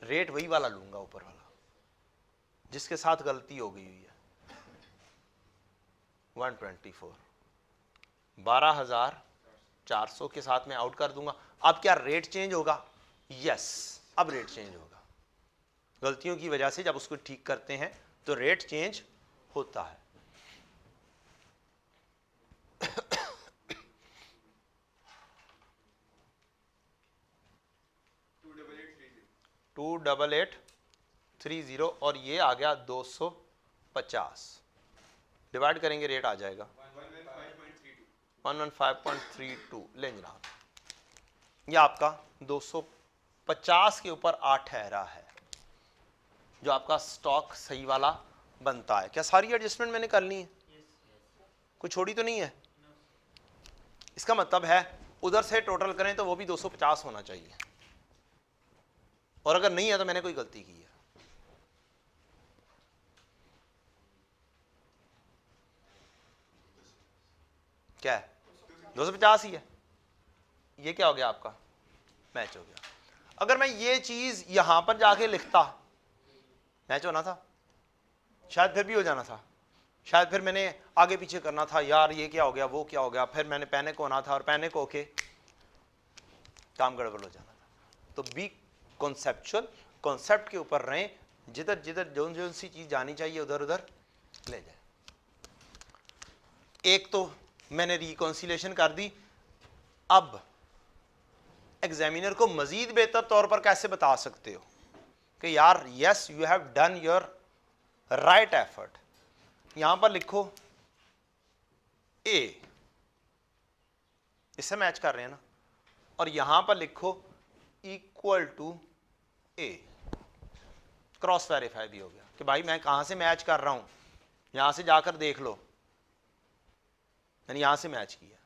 रेट वही वाला लूंगा ऊपर वाला जिसके साथ गलती हो गई हुई है। 124 12,400 के साथ मैं आउट कर दूंगा। अब क्या रेट चेंज होगा? यस, अब रेट चेंज होगा। गलतियों की वजह से जब उसको ठीक करते हैं तो रेट चेंज होता है। टू 8830 और ये आ गया 250, डिवाइड करेंगे रेट आ जाएगा 115.32 ले जनाब, ये आपका 250 के ऊपर 8 ठहरा है जो आपका स्टॉक सही वाला बनता है। क्या सारी एडजस्टमेंट मैंने कर ली है? कोई छोड़ी तो नहीं है? इसका मतलब है उधर से टोटल करें तो वो भी 250 होना चाहिए, और अगर नहीं है तो मैंने कोई गलती की है। क्या है? 250 ही है। ये क्या हो गया आपका? मैच हो गया। अगर मैं ये चीज यहां पर जाके लिखता, मैच होना था, शायद फिर भी हो जाना था, शायद फिर मैंने आगे पीछे करना था, यार ये क्या हो गया, वो क्या हो गया, फिर मैंने पैनिक होना था और पैनिक होके काम गड़बड़ हो जाना था। तो बी कॉन्सेप्चुअल, कॉन्सेप्ट के ऊपर रहें, जिधर जिधर जो जो सी चीज जानी चाहिए उधर उधर ले जाए। एक तो मैंने रिकॉन्सिलेशन कर दी। अब एग्जामिनर को मजीद बेहतर तौर पर कैसे बता सकते हो कि यार yes you have done your right effort. यहां पर लिखो ए, इससे मैच कर रहे हैं ना, और यहां पर लिखो equal to A, cross verify भी हो गया कि भाई मैं कहां से मैच कर रहा हूं, यहां से जाकर देख लो, मैंने यहां से मैच किया।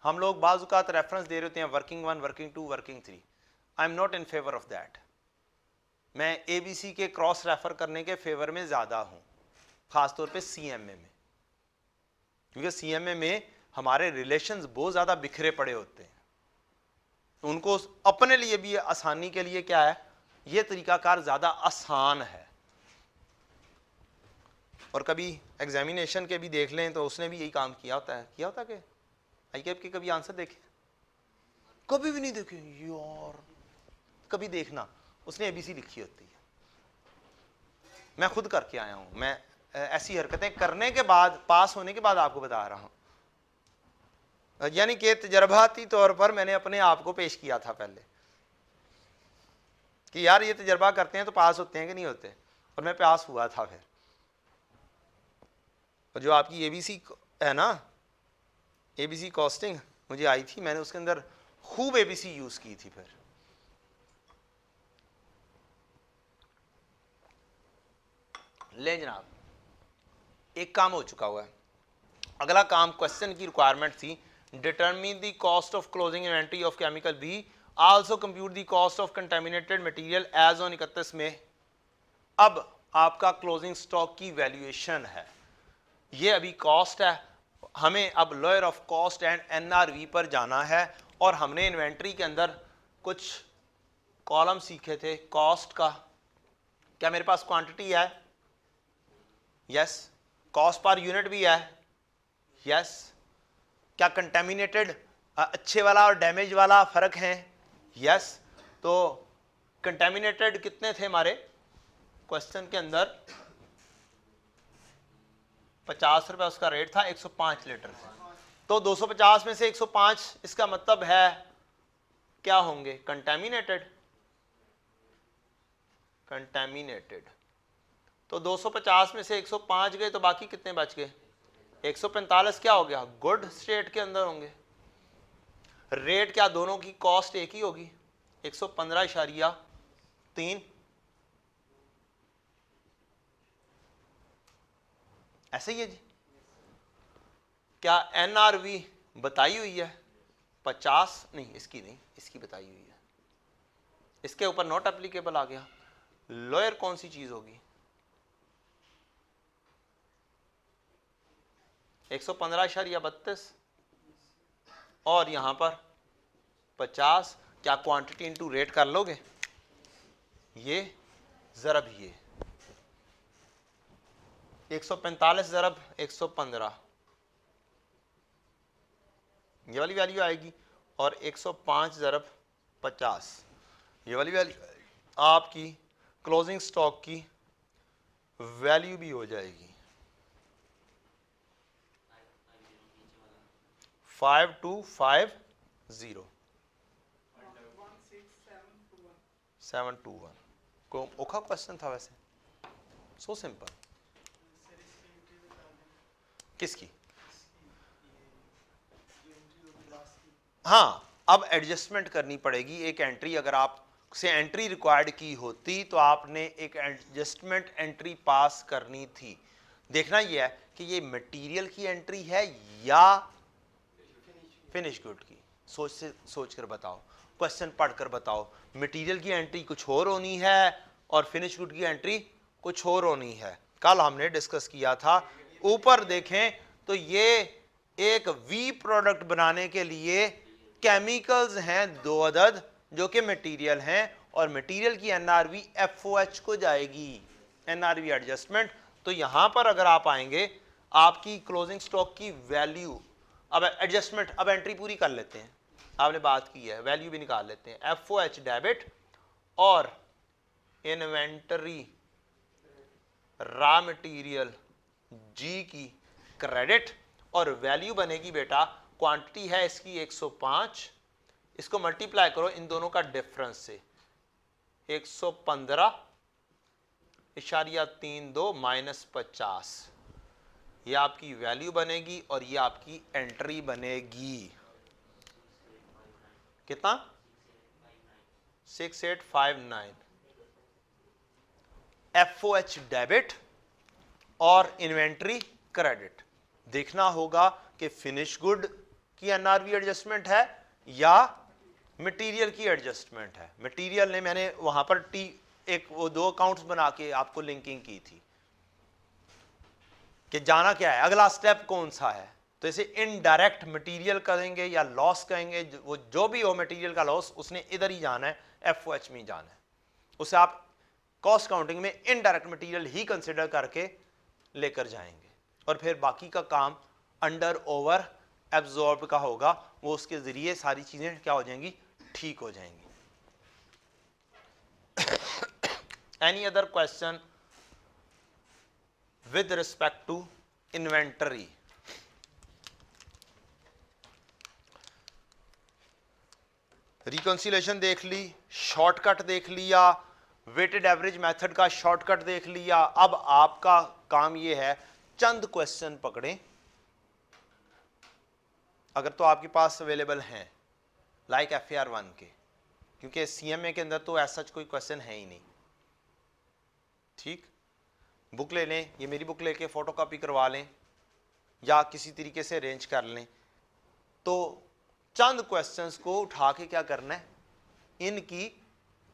हम लोग बाज़ औक़ात रेफरेंस दे रहे होते हैं working 1, working 2, working 3। I am not in favour of that. मैं ABC के क्रॉस रेफर करने के फेवर में ज़्यादा हूं, ख़ासतौर पे CMA में, क्योंकि CMA में हमारे रिलेशंस बहुत ज़्यादा बिखरे पड़े होते हैं। उनको अपने लिए भी आसानी के लिए क्या है, ये तरीकाकार ज़्यादा आसान है। और कभी एग्जामिनेशन के भी देख लें तो उसने भी यही काम किया होता है कि ICAP के कभी आंसर देखे? कभी भी नहीं देखे यार। कभी देखना, उसने ABC लिखी होती है। मैं खुद करके आया हूं, मैं ऐसी हरकतें करने के बाद, पास होने के बाद आपको बता रहा हूं, यानी कि तजर्बाती तौर पर मैंने अपने आप को पेश किया था पहले कि यार ये तजर्बा करते हैं तो पास होते हैं कि नहीं होते, और मैं पास हुआ था। फिर और जो आपकी ABC है ना, ABC कॉस्टिंग मुझे आई थी, मैंने उसके अंदर खूब ABC यूज की थी। फिर ले जनाब, एक काम हो चुका हुआ है। अगला काम क्वेश्चन की रिक्वायरमेंट थी, determine the cost of closing inventory of chemical B, also compute the cost of contaminated material as on 31 May. अब आपका क्लोजिंग स्टॉक की वैल्यूएशन है, ये अभी कॉस्ट है, हमें अब lower of cost and NRV पर जाना है। और हमने इन्वेंट्री के अंदर कुछ कॉलम सीखे थे कॉस्ट का। क्या मेरे पास क्वांटिटी है? यस। कॉस्ट पर यूनिट भी है? यस। क्या कंटेमिनेटेड अच्छे वाला और डैमेज वाला फर्क है? यस। तो कंटेमिनेटेड कितने थे हमारे क्वेश्चन के अंदर? 50 रुपए उसका रेट था, 105 लीटर था। तो 250 में से 105, इसका मतलब है क्या होंगे? कंटेमिनेटेड। तो 250 में से 105 गए तो बाकी कितने बच गए? 145 क्या हो गया? गुड स्टेट के अंदर होंगे। रेट क्या दोनों की कॉस्ट एक ही होगी? 115.3। ऐसे ही है जी। क्या NRV बताई हुई है? 50 नहीं, इसकी नहीं, इसकी बताई हुई है। इसके ऊपर नॉट एप्लीकेबल आ गया। लोअर कौन सी चीज होगी? 115.32 और यहां पर 50। क्या क्वांटिटी इनटू रेट कर लोगे? ये जरब ये 145 जरब 115, ये वाली वैल्यू आएगी, और 105 जरब 50, ये वाली वैल्यू आपकी क्लोजिंग स्टॉक की वैल्यू भी हो जाएगी। 5250 721। को औखा क्वेश्चन था वैसे, सो सिंपल। किसकी? हाँ, अब एडजस्टमेंट करनी पड़ेगी एक एंट्री, अगर आप से एंट्री रिक्वायर्ड की होती तो आपने एक एडजस्टमेंट एंट्री पास करनी थी। देखना यह है कि ये मटेरियल की एंट्री है या फिनिश गुड की। सोच कर बताओ, क्वेश्चन पढ़कर बताओ। मटेरियल की एंट्री कुछ और होनी है और फिनिश गुड की एंट्री कुछ और होनी है। कल हमने डिस्कस किया था। ऊपर देखें तो ये एक वी प्रोडक्ट बनाने के लिए केमिकल्स हैं 2 अदद जो कि मटेरियल हैं, और मटेरियल की एनआरवी एफओएच को जाएगी, एनआरवी एडजस्टमेंट। तो यहां पर अगर आप आएंगे, आपकी क्लोजिंग स्टॉक की वैल्यू, अब एडजस्टमेंट, अब एंट्री पूरी कर लेते हैं, आपने बात की है, वैल्यू भी निकाल लेते हैं। एफओएच डेबिट और इन्वेंटरी रॉ मटेरियल जी की क्रेडिट, और वैल्यू बनेगी बेटा, क्वांटिटी है इसकी 105, इसको मल्टीप्लाई करो इन दोनों का डिफरेंस से, 115.32 माइनस 50, ये आपकी वैल्यू बनेगी और ये आपकी एंट्री बनेगी। कितना? 6859। एफओएच डेबिट और इन्वेंट्री क्रेडिट। देखना होगा कि फिनिश गुड की एनआरवी एडजस्टमेंट है या मटेरियल की एडजस्टमेंट है। मटेरियल ने मैंने वहां पर एक वो 2 अकाउंट्स बना के आपको लिंकिंग की थी कि जाना क्या है, अगला स्टेप कौन सा है। तो इसे इनडायरेक्ट मटेरियल कहेंगे या लॉस कहेंगे, वो जो भी हो मटेरियल का लॉस, उसने इधर ही जाना है, एफओएच में जाना है। उसे आप कॉस्ट काउंटिंग में इनडायरेक्ट मटेरियल ही कंसिडर करके लेकर जाएंगे, और फिर बाकी का काम अंडर ओवर एब्जॉर्ब का होगा, वो उसके जरिए सारी चीजें क्या हो जाएंगी, ठीक हो जाएंगी। Any other question with respect to inventory? Reconciliation देख ली, शॉर्टकट देख लिया, वेटेड एवरेज मेथड का शॉर्टकट देख लिया। अब आपका काम यह है, चंद क्वेश्चन पकड़ें, अगर तो आपके पास अवेलेबल हैं, लाइक FAR 1 के, क्योंकि CMA के अंदर तो ऐसा कोई क्वेश्चन है ही नहीं। ठीक, बुक ले लें, ये मेरी बुक लेके फोटोकॉपी करवा लें या किसी तरीके से अरेंज कर लें। तो चंद क्वेश्चंस को उठा के क्या करना है, इनकी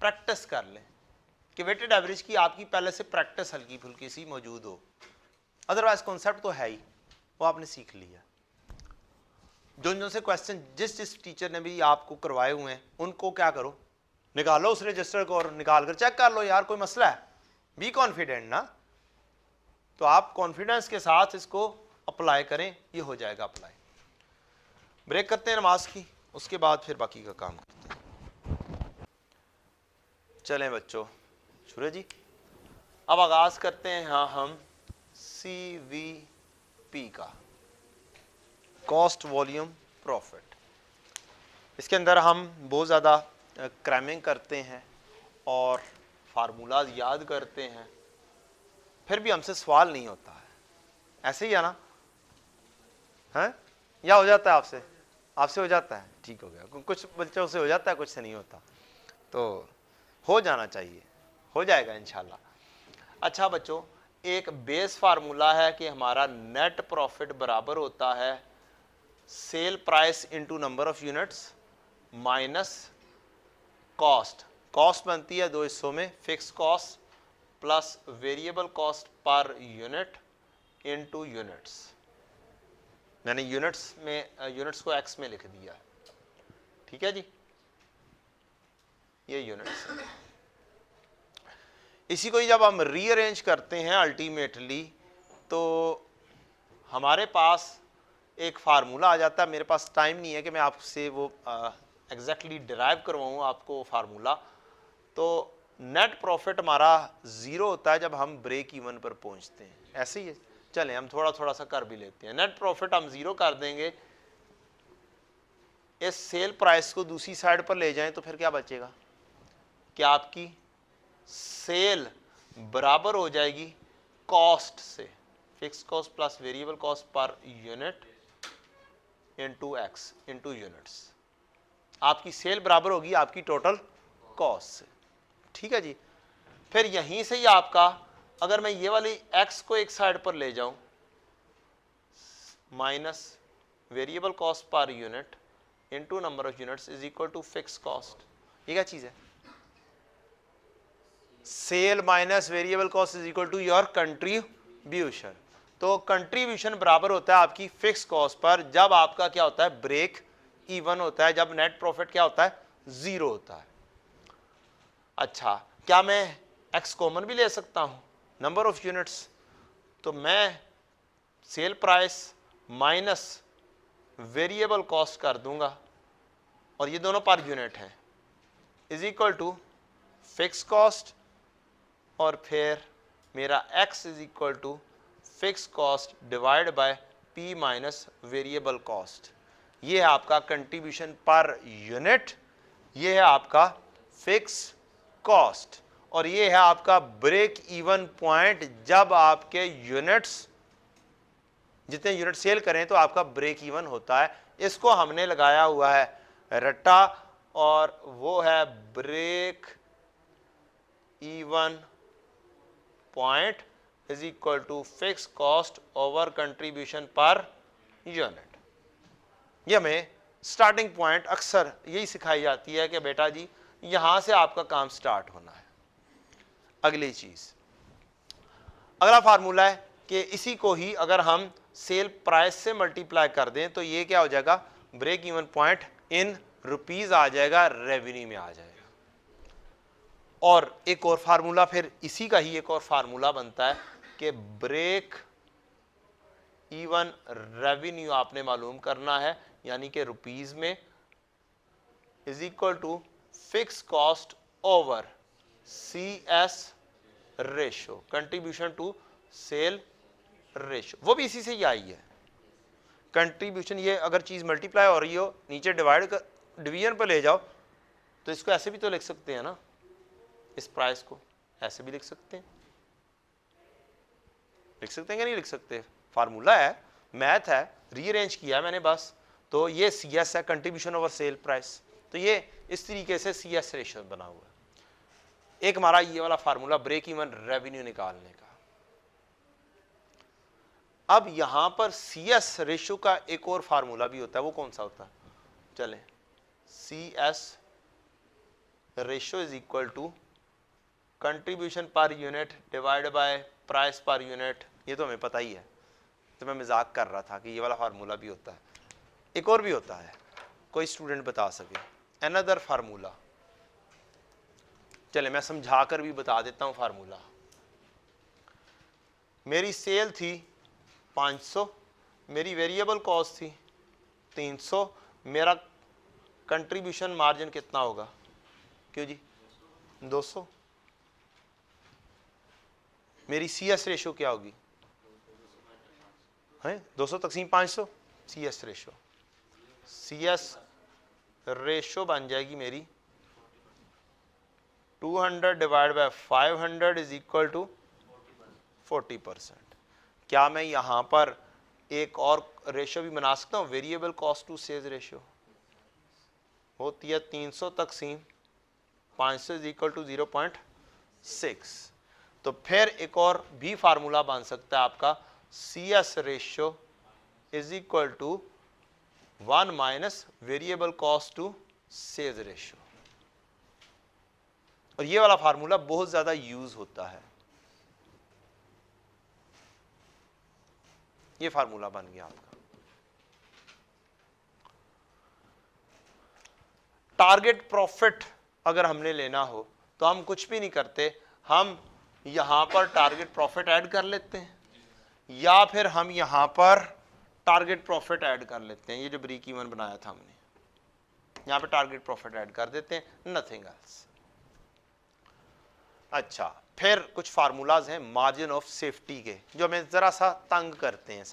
प्रैक्टिस कर लें कि वेटेड एवरेज की आपकी पहले से प्रैक्टिस हल्की फुल्की सी मौजूद हो। अदरवाइज कॉन्सेप्ट तो है ही, वो आपने सीख लिया। जो से क्वेश्चन जिस टीचर ने भी आपको करवाए हुए हैं, उनको क्या करो, निकालो उस रजिस्टर को और निकाल कर चेक कर लो, यार कोई मसला है, बी कॉन्फिडेंट ना। तो आप कॉन्फिडेंस के साथ इसको अप्लाई करें, ये हो जाएगा अप्लाई। ब्रेक करते हैं नमाज की, उसके बाद फिर बाकी का काम करते हैं। चलें बच्चों, सूरज जी, अब आगाज करते हैं हम CVP का, कॉस्ट वॉल्यूम प्रॉफिट। इसके अंदर हम बहुत ज़्यादा क्रैमिंग करते हैं और फार्मूलाज याद करते हैं, फिर भी हमसे सवाल नहीं होता है। ऐसे ही है ना, हैं? या हो जाता है आपसे? आपसे हो जाता है, ठीक हो गया। कुछ बच्चों से हो जाता है, कुछ से नहीं होता, तो हो जाना चाहिए, हो जाएगा इंशाल्लाह। अच्छा बच्चों, एक बेस फार्मूला है कि हमारा नेट प्रॉफिट बराबर होता है sale price into number of units minus cost. Cost बनती है 2 हिस्सों में, fix cost plus variable cost per unit into units. मैंने यूनिट्स को एक्स में लिख दिया, ठीक है जी, ये यूनिट्स। इसी को जब हम रीअरेंज करते हैं अल्टीमेटली, तो हमारे पास एक फार्मूला आ जाता है। मेरे पास टाइम नहीं है कि मैं आपसे वो एग्जैक्टली डिराइव करवाऊँ आपको फार्मूला। तो नेट प्रॉफिट हमारा 0 होता है जब हम ब्रेक इवन पर पहुंचते हैं। ऐसे ही है, चलें हम थोड़ा सा कर भी लेते हैं। नेट प्रॉफिट हम 0 कर देंगे, इस सेल प्राइस को दूसरी साइड पर ले जाएं तो फिर क्या बचेगा कि आपकी सेल बराबर हो जाएगी कॉस्ट से, fix cost plus variable cost per unit into x into units. आपकी सेल बराबर होगी आपकी टोटल कॉस्ट से। ठीक है जी। फिर यहीं से ही आपका, अगर मैं ये वाली एक्स को एक साइड पर ले जाऊं, minus variable cost per unit into number of units is equal to fix cost. ये क्या चीज है? Sale minus variable cost is equal to your contribution. तो कंट्रीब्यूशन बराबर होता है आपकी फिक्स कॉस्ट पर, जब आपका क्या होता है? ब्रेक इवन होता है, जब नेट प्रॉफिट क्या होता है? जीरो होता है। अच्छा, क्या मैं एक्स कॉमन भी ले सकता हूं? नंबर ऑफ यूनिट्स, तो मैं sale price minus variable cost कर दूंगा और ये दोनों पर यूनिट हैं, is equal to fix cost और फिर मेरा x is equal to fix cost divide by p minus variable cost. ये है आपका कंट्रीब्यूशन पर यूनिट, ये है आपका फिक्स कॉस्ट और ये है आपका ब्रेक इवन पॉइंट, जब आपके यूनिट्स जितने यूनिट सेल करें तो आपका ब्रेक इवन होता है। इसको हमने लगाया हुआ है रट्टा और वो है break even point is equal to fix cost over contribution per unit. ये हमें स्टार्टिंग पॉइंट अक्सर यही सिखाई जाती है कि बेटा जी यहां से आपका काम स्टार्ट होना है। अगली चीज, अगला फार्मूला है कि इसी को ही अगर हम सेल प्राइस से मल्टीप्लाई कर दें तो ये क्या हो जाएगा? Break even point in rupees आ जाएगा, रेवेन्यू में आ जाएगा। और एक और फार्मूला, फिर इसी का ही एक और फार्मूला बनता है कि ब्रेक इवन रेवेन्यू आपने मालूम करना है, यानी कि रुपीज में, is equal to fix cost over CS ratio, contribution to sale ratio. वो भी इसी से ही आई है कंट्रीब्यूशन। ये अगर चीज मल्टीप्लाई हो रही हो, नीचे डिवीजन पर ले जाओ, तो इसको ऐसे भी तो लिख सकते हैं ना, इस प्राइस को ऐसे भी लिख सकते हैं। लिख सकते हैं कि नहीं लिख सकते? फार्मूला है, मैथ है, रीअरेंज किया है मैंने बस। तो ये CS है, कंट्रीब्यूशन ओवर सेल प्राइस। तो ये इस तरीके से CS रेशो बना हुआ है। एक हमारा ये वाला फार्मूला ब्रेक इवन रेवेन्यू निकालने का। अब यहां पर CS रेशो का एक और फार्मूला भी होता है, वो कौन सा होता है? चलें, CS ratio is equal to contribution per unit divide by price per unit. ये तो हमें पता ही है, तो मैं मजाक कर रहा था कि ये वाला फार्मूला भी होता है। एक और भी होता है, कोई स्टूडेंट बता सके अनदर फार्मूला? चले मैं समझा कर भी बता देता हूं फार्मूला। मेरी सेल थी 500, मेरी वेरिएबल कॉस्ट थी 300, मेरा कंट्रीब्यूशन मार्जिन कितना होगा? क्यों जी? 200। मेरी CS रेशो क्या होगी? है 200 तकसीम 500 CS रेशो। CS रेशो बन जाएगी मेरी 200 divide by 500 is equal to 40%। क्या मैं यहां पर एक और रेशो भी बना सकता हूं? Variable cost to sales ratio होती है 300 तकसीम 500 इज इक्वल टू 0.6। तो फिर एक और भी फार्मूला बन सकता है आपका, CS ratio is equal to 1 minus variable cost to sales ratio. और ये वाला फार्मूला बहुत ज्यादा यूज होता है। ये फार्मूला बन गया आपका। टारगेट प्रॉफिट अगर हमने लेना हो तो हम कुछ भी नहीं करते, हम यहां पर टारगेट प्रॉफिट ऐड कर लेते हैं, या फिर हम यहां पर टारगेट प्रॉफिट ऐड कर लेते हैं। ये जो ब्रेक इवन बनाया था हमने, यहां पे टारगेट प्रॉफिट ऐड कर देते हैं, नथिंग एल्स। अच्छा, फिर कुछ फार्मूलाज हैं मार्जिन ऑफ सेफ्टी के, जो हमें जरा सा तंग करते हैं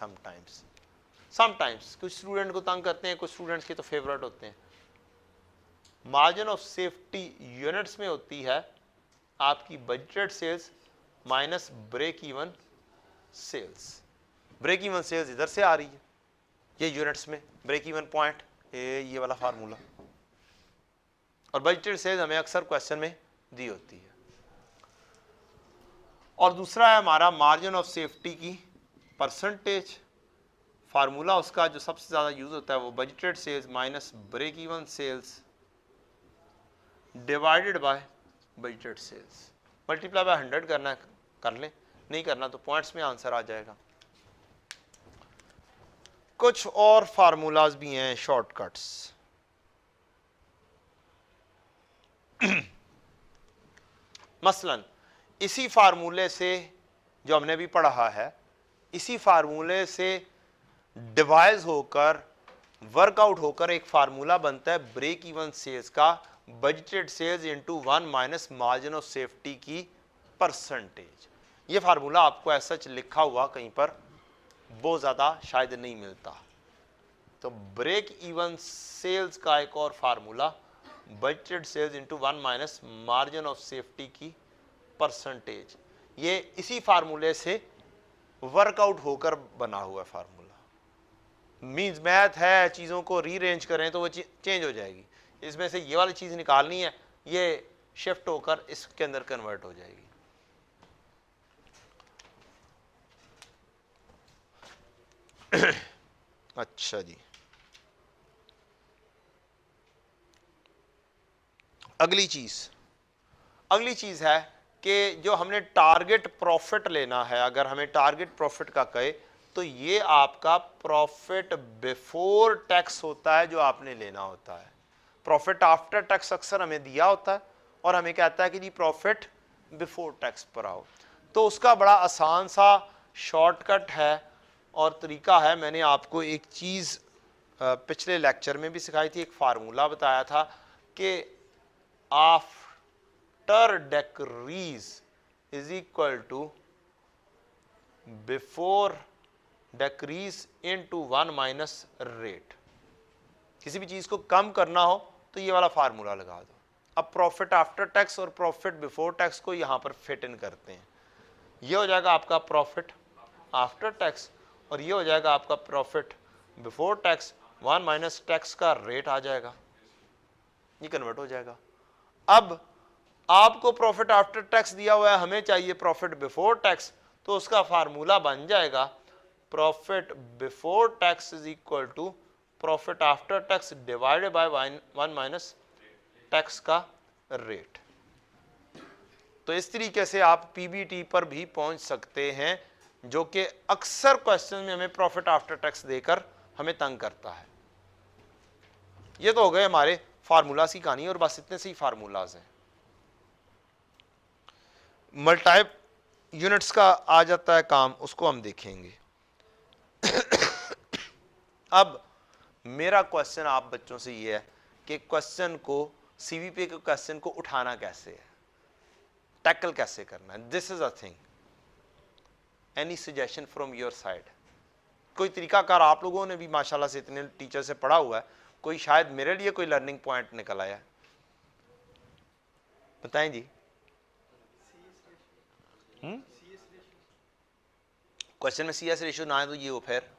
समटाइम्स कुछ स्टूडेंट को तंग करते हैं, कुछ स्टूडेंट्स के तो फेवरेट होते हैं। मार्जिन ऑफ सेफ्टी यूनिट्स में होती है आपकी budgeted sales minus break even sales. Break even sales इधर से आ रही है, ये यूनिट्स में ब्रेक इवन पॉइंट, ये वाला फार्मूला। और बजटेड सेल्स हमें अक्सर क्वेश्चन में दी होती है। और दूसरा है हमारा मार्जिन ऑफ सेफ्टी की परसेंटेज। फार्मूला उसका जो सबसे ज़्यादा यूज होता है वो budgeted sales minus break even sales divided by budgeted sales. Multiply by 100 करना है कर लें, नहीं करना तो पॉइंट्स में आंसर आ जाएगा। कुछ और फार्मूलाज भी हैं शॉर्टकट्स। मसलन इसी फार्मूले से जो हमने भी पढ़ा है, इसी फार्मूले से डिवाइज होकर वर्कआउट होकर एक फार्मूला बनता है ब्रेक इवन सेल्स का, budgeted sales into 1 minus margin of safety की परसेंटेज। ये फार्मूला आपको ऐसा लिखा हुआ कहीं पर बहुत ज्यादा शायद नहीं मिलता। तो ब्रेक इवन सेल्स का एक और formula budgeted sales into 1 minus margin of safety की परसेंटेज। ये इसी फार्मूले से वर्कआउट होकर बना हुआ फार्मूला। मींस मैथ है, चीज़ों को रीअरेंज करें तो वो चेंज हो जाएगी। इसमें से ये वाली चीज़ निकालनी है, ये शिफ्ट होकर इसके अंदर कन्वर्ट हो जाएगी। अच्छा जी, अगली चीज है कि जो हमने टारगेट प्रॉफिट लेना है, अगर हमें टारगेट प्रॉफिट का कहे तो ये आपका प्रॉफिट बिफोर टैक्स होता है जो आपने लेना होता है। प्रॉफिट आफ्टर टैक्स अक्सर हमें दिया होता है और हमें कहता है कि जी प्रॉफिट बिफोर टैक्स पर आओ। तो उसका बड़ा आसान सा शॉर्टकट है और तरीका है। मैंने आपको एक चीज़ पिछले लेक्चर में भी सिखाई थी, एक फार्मूला बताया था कि after decrease is equal to before decrease into 1 minus rate. किसी भी चीज को कम करना हो तो ये वाला फार्मूला लगा दो। अब प्रॉफिट आफ्टर टैक्स और प्रॉफिट बिफोर टैक्स को यहां पर फिट इन करते हैं। ये हो जाएगा आपका प्रॉफिट आफ्टर टैक्स और ये हो जाएगा आपका profit before tax. 1 minus tax का रेट आ जाएगा, ये कन्वर्ट हो जाएगा। अब आपको प्रॉफिट आफ्टर टैक्स दिया हुआ है, हमें चाहिए प्रॉफिट बिफोर टैक्स, तो उसका फार्मूला बन जाएगा profit before tax is equal to profit after tax divided by 1 minus tax का रेट। तो इस तरीके से आप पीबीटी पर भी पहुंच सकते हैं, जो कि अक्सर क्वेश्चन में हमें प्रॉफिट आफ्टर टैक्स देकर हमें तंग करता है। ये तो हो गए हमारे फार्मूलाज की कहानी और बस इतने से ही फार्मूलाज हैं। मल्टी यूनिट्स का आ जाता है काम, उसको हम देखेंगे। अब मेरा क्वेश्चन आप बच्चों से ये है कि क्वेश्चन को सीवीपी के क्वेश्चन को उठाना कैसे है, टैकल कैसे करना है। This is a thing. Any suggestion from your side? कोई तरीकाकार आप लोगों ने भी माशाल्लाह से इतने टीचर से पढ़ा हुआ है, कोई शायद मेरे लिए कोई लर्निंग पॉइंट निकल आया, बताएं जी। क्वेश्चन में सीएस रेशियो ना है तो ये हो फिर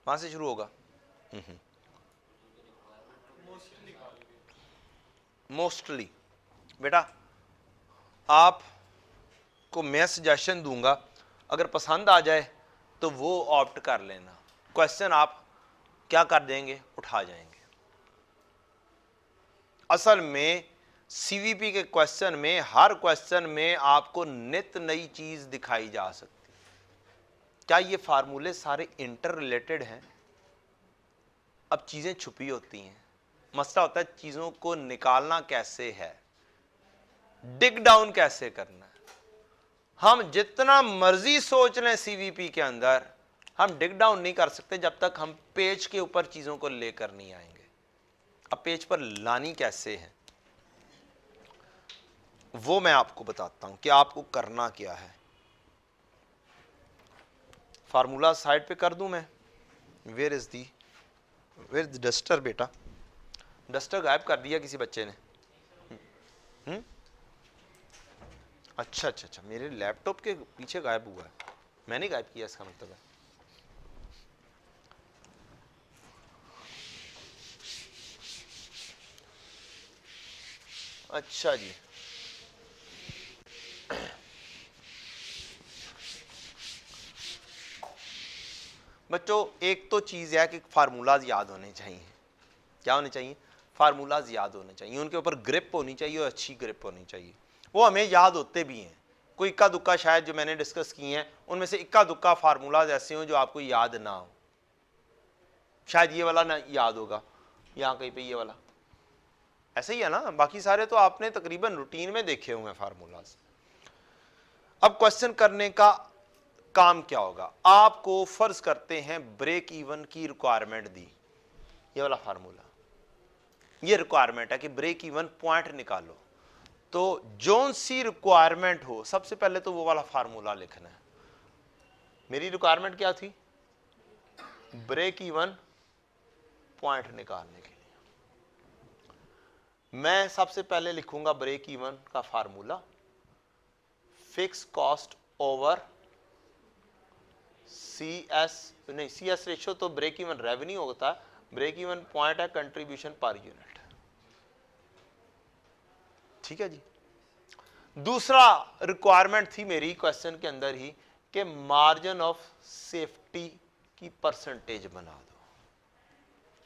वहां से शुरू होगा। मोस्टली बेटा आपको मैं सजेशन दूंगा, अगर पसंद आ जाए तो वो ऑप्ट कर लेना। क्वेश्चन आप क्या कर देंगे, उठा जाएंगे। असल में सीवीपी के क्वेश्चन में हर क्वेश्चन में आपको नित नई चीज दिखाई जा सकती है। क्या ये फार्मूले सारे इंटर रिलेटेड हैं? अब चीजें छुपी होती हैं, मसला होता है चीजों को निकालना कैसे है, डिग डाउन कैसे करना है। हम जितना मर्जी सोच लें सीवीपी के अंदर, हम डिग डाउन नहीं कर सकते जब तक हम पेज के ऊपर चीजों को लेकर नहीं आएंगे। अब पेज पर लानी कैसे है वो मैं आपको बताता हूं कि आपको करना क्या है। फार्मूला साइड पे कर दूं मैं। Where is the duster? बेटा डस्टर गायब कर दिया किसी बच्चे ने। अच्छा अच्छा अच्छा, मेरे लैपटॉप के पीछे गायब हुआ है। मैंने गायब किया, इसका मतलब है। अच्छा जी, बच्चों एक तो चीज़ है कि फार्मूलाज याद होने चाहिए। क्या होने चाहिए? फार्मूलाज याद होने चाहिए, उनके ऊपर ग्रिप होनी चाहिए और अच्छी ग्रिप होनी चाहिए। वो हमें याद होते भी हैं। कोई इक्का दुक्का शायद जो मैंने डिस्कस किए हैं उनमें से इक्का दुक्का फार्मूलाज ऐसे हों जो आपको याद ना हो। शायद ये वाला ना याद होगा, यहाँ कहीं पे ये वाला, ऐसे ही है ना। बाकी सारे तो आपने तकरीबन रूटीन में देखे हुए हैं फार्मूलाज। अब क्वेश्चन करने का काम क्या होगा? आपको फर्ज करते हैं ब्रेक इवन की रिक्वायरमेंट दी, ये वाला फार्मूला, ये रिक्वायरमेंट है कि ब्रेक इवन पॉइंट निकालो। तो जोन सी रिक्वायरमेंट हो, सबसे पहले तो वो वाला फार्मूला लिखना है। मेरी रिक्वायरमेंट क्या थी? ब्रेक इवन पॉइंट निकालने के लिए मैं सबसे पहले लिखूंगा ब्रेक इवन का formula, fix cost over C S ratio, तो ब्रेक इवन रेवेन्यू होता है, ब्रेक इवन पॉइंट है कंट्रीब्यूशन पर यूनिट। ठीक है जी। दूसरा रिक्वायरमेंट थी मेरी क्वेश्चन के अंदर ही कि मार्जिन ऑफ सेफ्टी की परसेंटेज बना दो।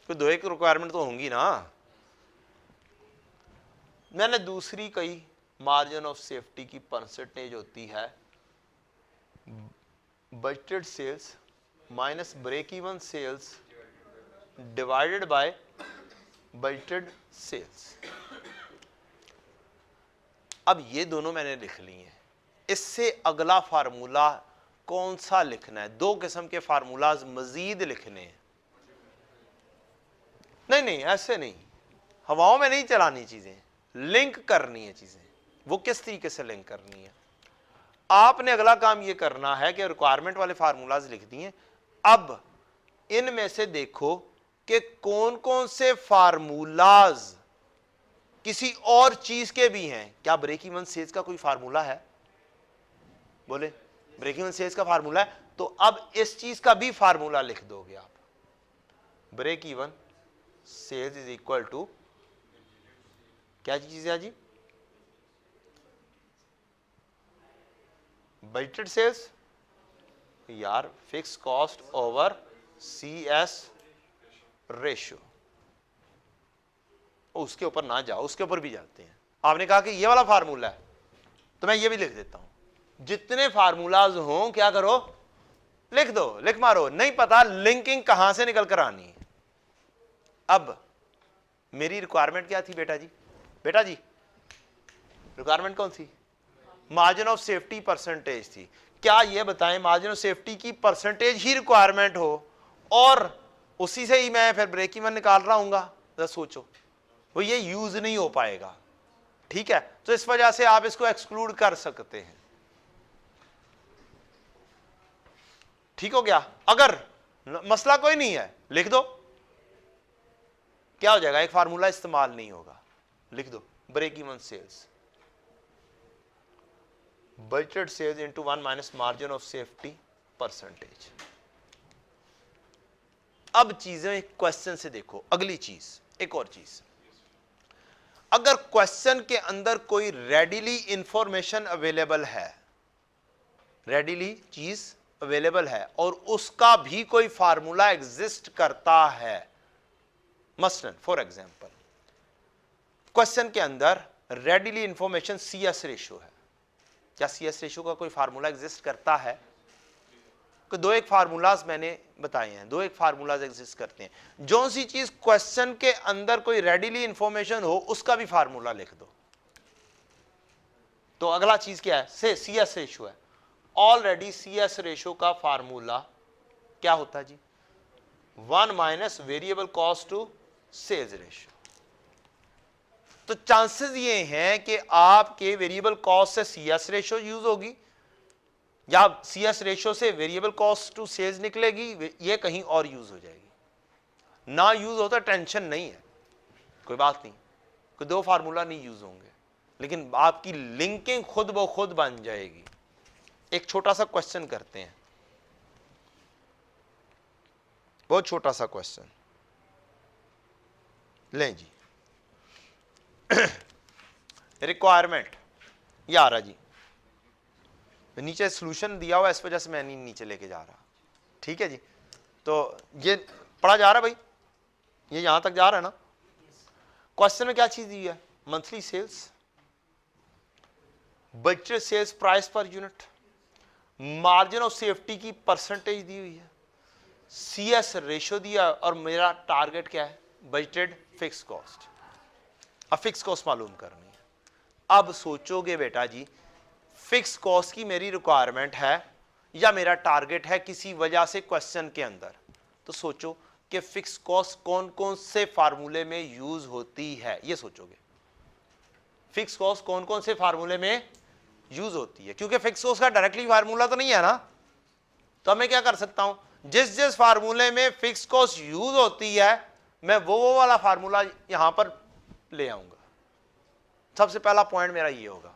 तो दो एक रिक्वायरमेंट तो होंगी ना। मैंने दूसरी कही मार्जिन ऑफ सेफ्टी की परसेंटेज होती है budgeted sales minus break even sales divided by budgeted sales. अब ये दोनों मैंने लिख ली हैं। इससे अगला फार्मूला कौन सा लिखना है? दो किस्म के फार्मूलाज मजीद लिखने हैं। नहीं नहीं ऐसे नहीं, हवाओं में नहीं चलानी चीजें, लिंक करनी है चीजें। वो किस तरीके से लिंक करनी है? आपने अगला काम ये करना है कि रिक्वायरमेंट वाले फार्मूलाज लिख दिए। अब इनमें से देखो कि कौन कौन से फार्मूलाज किसी और चीज के भी हैं। क्या ब्रेक इवन सेल्स का कोई फार्मूला है? बोले ब्रेक इवन सेल्स का फार्मूला है, तो अब इस चीज का भी फार्मूला लिख दोगे आप। Break even sales is equal to क्या चीज है जी? बजटेड सेल्स यार, fix cost over C S ratio. उसके ऊपर ना जाओ, उसके ऊपर भी जाते हैं। आपने कहा कि ये वाला फार्मूला है, तो मैं ये भी लिख देता हूं। जितने फार्मूलाज हों क्या करो, लिख दो, लिख मारो। नहीं पता लिंकिंग कहां से निकल कर आनी है। अब मेरी रिक्वायरमेंट क्या थी बेटा जी? बेटा जी रिक्वायरमेंट कौन सी? मार्जिन ऑफ सेफ्टी परसेंटेज थी। क्या ये बताएं मार्जिन ऑफ सेफ्टी की परसेंटेज ही रिक्वायरमेंट हो और उसी से ही मैं फिर ब्रेक इवन निकाल रहा हूंगा? जरा सोचो, वो ये यूज नहीं हो पाएगा। ठीक है, तो इस वजह से आप इसको एक्सक्लूड कर सकते हैं। ठीक हो गया? अगर मसला कोई नहीं है लिख दो, क्या हो जाएगा? एक फार्मूला इस्तेमाल नहीं होगा। लिख दो break even sales budgeted sales into 1 minus margin of safety percentage. अब चीजें क्वेश्चन से देखो। अगली चीज, एक और चीज, अगर क्वेश्चन के अंदर कोई रेडिली इंफॉर्मेशन अवेलेबल है, रेडिली चीज अवेलेबल है और उसका भी कोई फार्मूला एग्जिस्ट करता है, मसलन फॉर एग्जांपल क्वेश्चन के अंदर readily information C S ratio है। क्या सी एस रेशियो का कोई फार्मूला एग्जिस्ट करता है? तो दो एक फार्मूलाज मैंने बताए हैं, दो एक फार्मूलाज एग्जिस्ट करते हैं। जो सी चीज क्वेश्चन के अंदर कोई रेडिली इंफॉर्मेशन हो उसका भी फार्मूला लिख दो। तो अगला चीज क्या है? से सी एस रेशियो है। ऑलरेडी सी एस रेशियो का फार्मूला क्या होता है जी? 1 minus variable cost to sales ratio. तो चांसेस ये हैं कि आपके वेरिएबल कॉस्ट से सी एस रेशियो यूज होगी या सी एस रेशियो से वेरिएबल कॉस्ट टू सेल्स निकलेगी, ये कहीं और यूज हो जाएगी। ना यूज होता टेंशन नहीं है, कोई बात नहीं, कोई दो फार्मूला नहीं यूज होंगे, लेकिन आपकी लिंकिंग खुद ब खुद बन जाएगी। एक छोटा सा क्वेश्चन करते हैं। बहुत छोटा सा क्वेश्चन लें जी। रिक्वायरमेंट ये आ रहा जी, नीचे सॉल्यूशन दिया हुआ, इस वजह से मैं नहीं नीचे लेके जा रहा, ठीक है जी। तो ये पढ़ा जा रहा है भाई, ये यहां तक जा रहा है ना। क्वेश्चन में क्या चीज दी है? Monthly sales, budgeted sales price per unit, margin of safety की परसेंटेज दी हुई है, CS रेशो दिया, और मेरा टारगेट क्या है? Budgeted fix cost. अब फिक्स कॉस्ट मालूम करनी है। अब सोचोगे बेटा जी, फिक्स कॉस्ट की मेरी रिक्वायरमेंट है या मेरा टारगेट है किसी वजह से क्वेश्चन के अंदर, तो सोचो कि फिक्स कॉस्ट कौन कौन से फार्मूले में यूज होती है, ये सोचोगे। फिक्स कॉस्ट कौन कौन से फार्मूले में यूज होती है, क्योंकि फिक्स कॉस्ट का डायरेक्टली फार्मूला तो नहीं है ना। तो मैं क्या कर सकता हूं, जिस जिस फार्मूले में फिक्स कॉस्ट यूज होती है मैं वो वाला फार्मूला यहां पर ले आऊंगा। सबसे पहला पॉइंट मेरा ये होगा,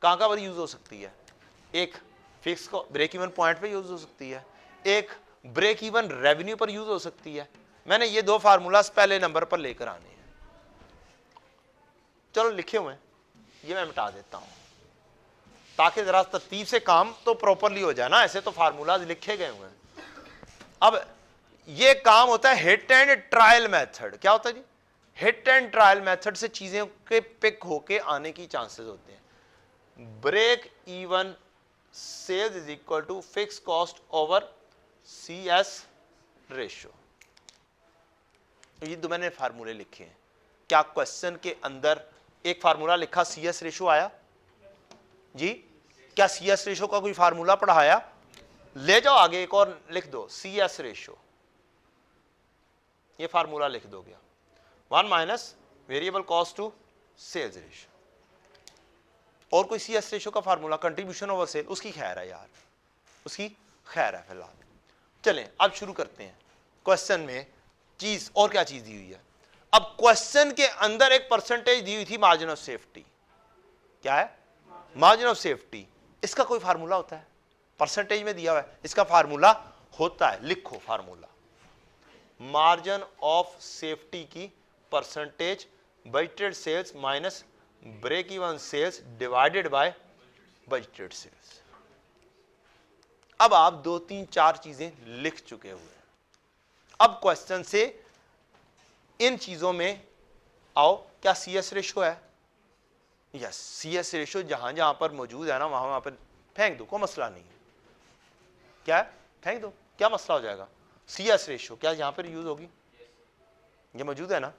कहां पर यूज हो सकती है? एक फिक्स को ब्रेक इवन पॉइंट पे यूज हो सकती है, एक ब्रेक इवन रेवेन्यू पर यूज हो सकती है। मैंने ये दो फार्मूलास पहले नंबर पर लेकर आने हैं। चलो लिखे हुए हैं, ये मैं मिटा देता हूं ताकि जरा तरतीब से काम तो प्रॉपरली हो जाए ना, ऐसे तो फार्मूलाज लिखे गए हुए हैं। अब ये काम होता है हिट एंड ट्रायल मेथड। क्या होता है जी? हिट एंड ट्रायल मेथड से चीजें के पिक होके आने की चांसेस होते हैं। Break even sales is equal to fix cost over CS ratio. ये दो मैंने फार्मूले लिखे हैं। क्या क्वेश्चन के अंदर एक फार्मूला लिखा CS रेशियो आया जी? क्या CS रेशियो का कोई फार्मूला पढ़ाया? ले जाओ आगे एक और लिख दो, CS रेशियो, ये फार्मूला लिख दो गया, 1 minus variable cost to sales ratio. और कोई CS रेशियो का फार्मूला, कंट्रीब्यूशन ओवर सेल, उसकी खैर है यार, उसकी खैर है फिलहाल। चलें अब शुरू करते हैं। क्वेश्चन में चीज और क्या चीज दी हुई है? अब क्वेश्चन के अंदर एक परसेंटेज दी हुई थी मार्जिन ऑफ सेफ्टी। क्या है? Margin of safety. इसका कोई फार्मूला होता है? परसेंटेज में दिया हुआ है, इसका फार्मूला होता है, लिखो फार्मूला, मार्जिन ऑफ सेफ्टी की percentage budgeted sales minus break even sales divided by budgeted sales. अब आप 2 3 4 चीजें लिख चुके हुए हैं। अब क्वेश्चन से इन चीजों में आओ। क्या CS रेशियो है? यस, CS रेशियो जहां जहां पर मौजूद है ना वहां वहां पर फेंक दो, कोई मसला नहीं है। क्या है? फेंक दो, क्या मसला हो जाएगा? CS रेशियो क्या यहां पर यूज होगी? ये मौजूद है ना,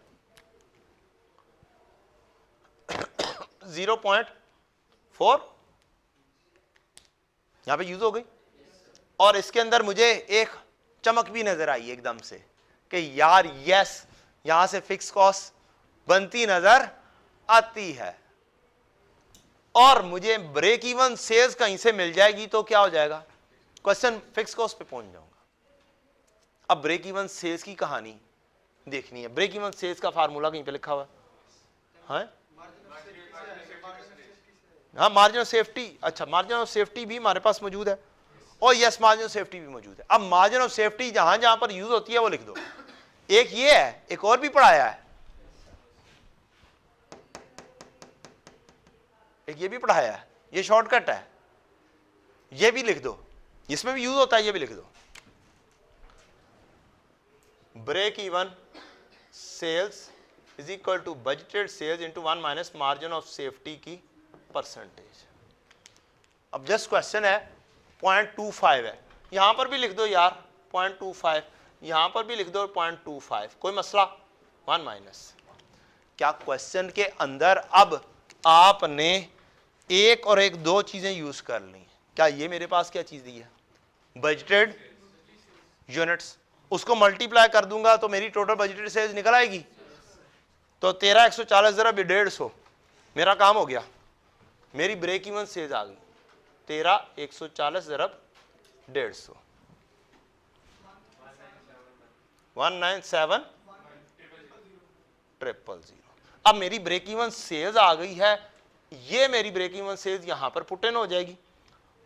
0.4 यहां पे यूज हो गई। और इसके अंदर मुझे एक चमक भी नजर आई एकदम से कि यार यस, यहां से फिक्स कॉस्ट बनती नजर आती है और मुझे ब्रेक इवन सेल्स कहीं से मिल जाएगी तो क्या हो जाएगा? क्वेश्चन फिक्स कॉस्ट पे पहुंच जाऊंगा। अब ब्रेक इवन सेल्स की कहानी देखनी है। ब्रेक इवन सेल्स का फार्मूला कहीं पे लिखा हुआ है? हाँ, मार्जिन ऑफ सेफ्टी। अच्छा, मार्जिन ऑफ सेफ्टी भी हमारे पास मौजूद है और यस, मार्जिन ऑफ सेफ्टी भी मौजूद है। अब मार्जिन ऑफ सेफ्टी जहां जहां पर यूज होती है वो लिख दो। एक ये है, एक और भी पढ़ाया है, एक ये भी पढ़ाया है, ये शॉर्टकट है, ये भी लिख दो, इसमें भी यूज होता है, ये भी लिख दो। Break even sales is equal to budgeted sales into 1 minus margin of safety की परसेंटेज। अब जस्ट क्वेश्चन है 0.25 है, यहां पर भी लिख दो यार 0.25, यहां पर भी लिख दो 0.25, कोई मसला? 1 माइनस। क्या क्वेश्चन के अंदर अब आपने एक और एक 2 चीजें यूज कर ली? क्या ये मेरे पास क्या चीज दी है? Budgeted units. उसको मल्टीप्लाई कर दूंगा तो मेरी टोटल बजटेड सेल्स निकल आएगी। तो 13,140 जरा 150, मेरा काम हो गया, मेरी ब्रेक इवन सेल्स आ गई 13,140 जरब 150, 197,000। अब मेरी ब्रेक इवन सेल्स आ गई है, ये मेरी ब्रेक इवन सेल्स यहां पर पुट इन हो जाएगी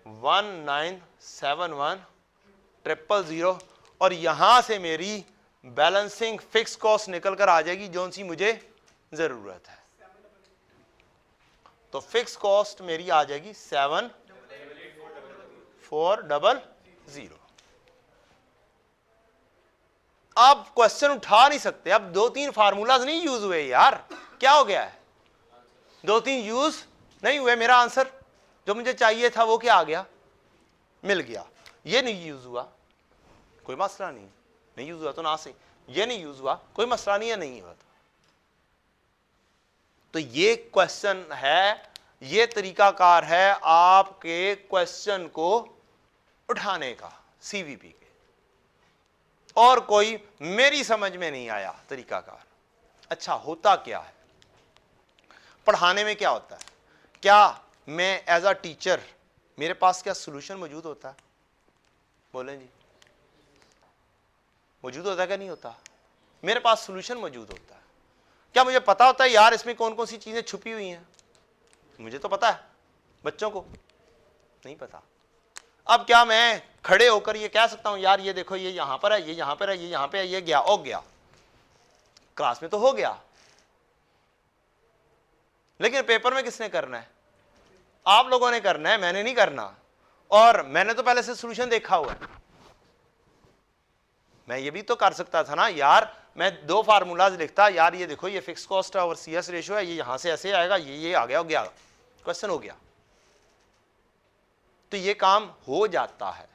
197,100 और यहां से मेरी बैलेंसिंग फिक्स कॉस्ट निकल कर आ जाएगी जो सी मुझे जरूरत है। तो फिक्स कॉस्ट मेरी आ जाएगी 7,400। अब क्वेश्चन उठा नहीं सकते, अब 2-3 फार्मूलाज नहीं यूज हुए यार, क्या हो गया है, 2-3 यूज नहीं हुए, मेरा आंसर जो मुझे चाहिए था वो क्या आ गया, मिल गया। ये नहीं यूज हुआ, कोई मसला नहीं, नहीं यूज हुआ तो ना सही, ये नहीं यूज हुआ कोई मसला नहीं है, नहीं हुआ तो ये क्वेश्चन है, ये तरीकाकार है आपके क्वेश्चन को उठाने का सीवीपी के, और कोई मेरी समझ में नहीं आया तरीकाकार। अच्छा होता क्या है पढ़ाने में, क्या होता है, क्या मैं एज अ टीचर मेरे पास क्या सोल्यूशन मौजूद होता है, बोलें जी, मौजूद होता है क्या नहीं होता, मेरे पास सोल्यूशन मौजूद होता है। क्या मुझे पता होता है यार इसमें कौन कौन सी चीजें छुपी हुई हैं, मुझे तो पता है, बच्चों को नहीं पता। अब क्या मैं खड़े होकर ये कह सकता हूं यार ये देखो ये यहां पर है, ये यहां पर है, ये यहां पे है, ये गया, हो गया, क्लास में तो हो गया, लेकिन पेपर में किसने करना है, आप लोगों ने करना है, मैंने नहीं करना, और मैंने तो पहले से सॉल्यूशन देखा हुआ है। मैं ये भी तो कर सकता था ना यार, मैं 2 फार्मूलाज लिखता, यार ये देखो ये फिक्स कॉस्ट है और सीएस रेशियो है, ये यहां से ऐसे आएगा, ये आ गया, हो गया, क्वेश्चन हो गया। तो ये काम हो जाता है,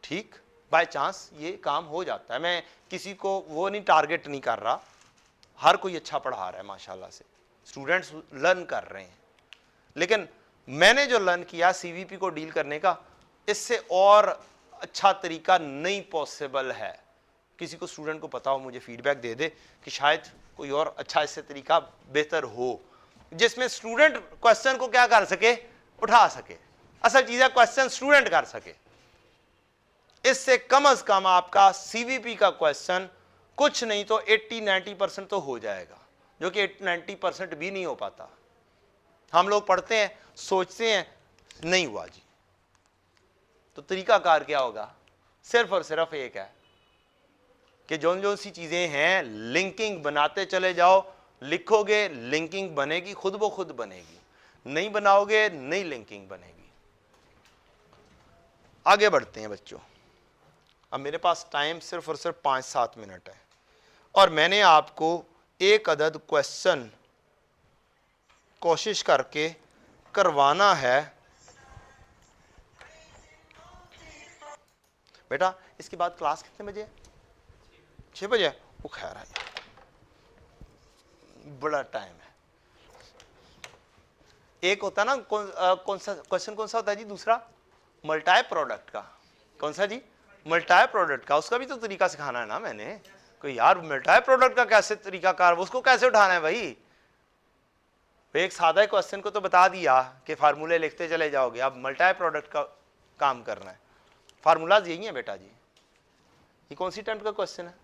ठीक, बाय चांस ये काम हो जाता है। मैं किसी को वो नहीं टारगेट नहीं कर रहा, हर कोई अच्छा पढ़ा रहा है माशाल्लाह से, स्टूडेंट्स लर्न कर रहे हैं, लेकिन मैंने जो लर्न किया सीवीपी को डील करने का, इससे और अच्छा तरीका नहीं पॉसिबल है। किसी को स्टूडेंट को पता हो मुझे फीडबैक दे दे कि शायद कोई और अच्छा इससे तरीका बेहतर हो, जिसमें स्टूडेंट क्वेश्चन को क्या कर सके, उठा सके। असल चीज है क्वेश्चन स्टूडेंट कर सके, इससे कम से कम आपका सीवीपी का क्वेश्चन कुछ नहीं तो 80-90% तो हो जाएगा, जो कि 90% भी नहीं हो पाता। हम लोग पढ़ते हैं सोचते हैं नहीं हुआ जी, तो तरीकाकार क्या होगा, सिर्फ और सिर्फ एक है कि जो सी चीजें हैं लिंकिंग बनाते चले जाओ, लिखोगे लिंकिंग बनेगी, खुद ब खुद बनेगी, नहीं बनाओगे नहीं लिंकिंग बनेगी। आगे बढ़ते हैं बच्चों, अब मेरे पास टाइम सिर्फ और सिर्फ 5-7 मिनट है, और मैंने आपको एक अदद क्वेश्चन कोशिश करके करवाना है। बेटा इसके बाद क्लास कितने बजे, 6 बजे, वो खैर है बड़ा टाइम है। एक होता ना कौन सा क्वेश्चन, कौन सा होता है जी दूसरा, मल्टाई प्रोडक्ट का, कौन सा जी, मल्टाई प्रोडक्ट का, उसका भी तो तरीका सिखाना है ना मैंने, कोई यार मल्टाई प्रोडक्ट का कैसे तरीकाकार, उसको कैसे उठाना है भाई। एक सादा क्वेश्चन को तो बता दिया कि फार्मूले लिखते चले जाओगे, अब मल्टाई प्रोडक्ट का काम करना है। फार्मूलाज यही है बेटा जी। ये कौन सी टाइप का क्वेश्चन है,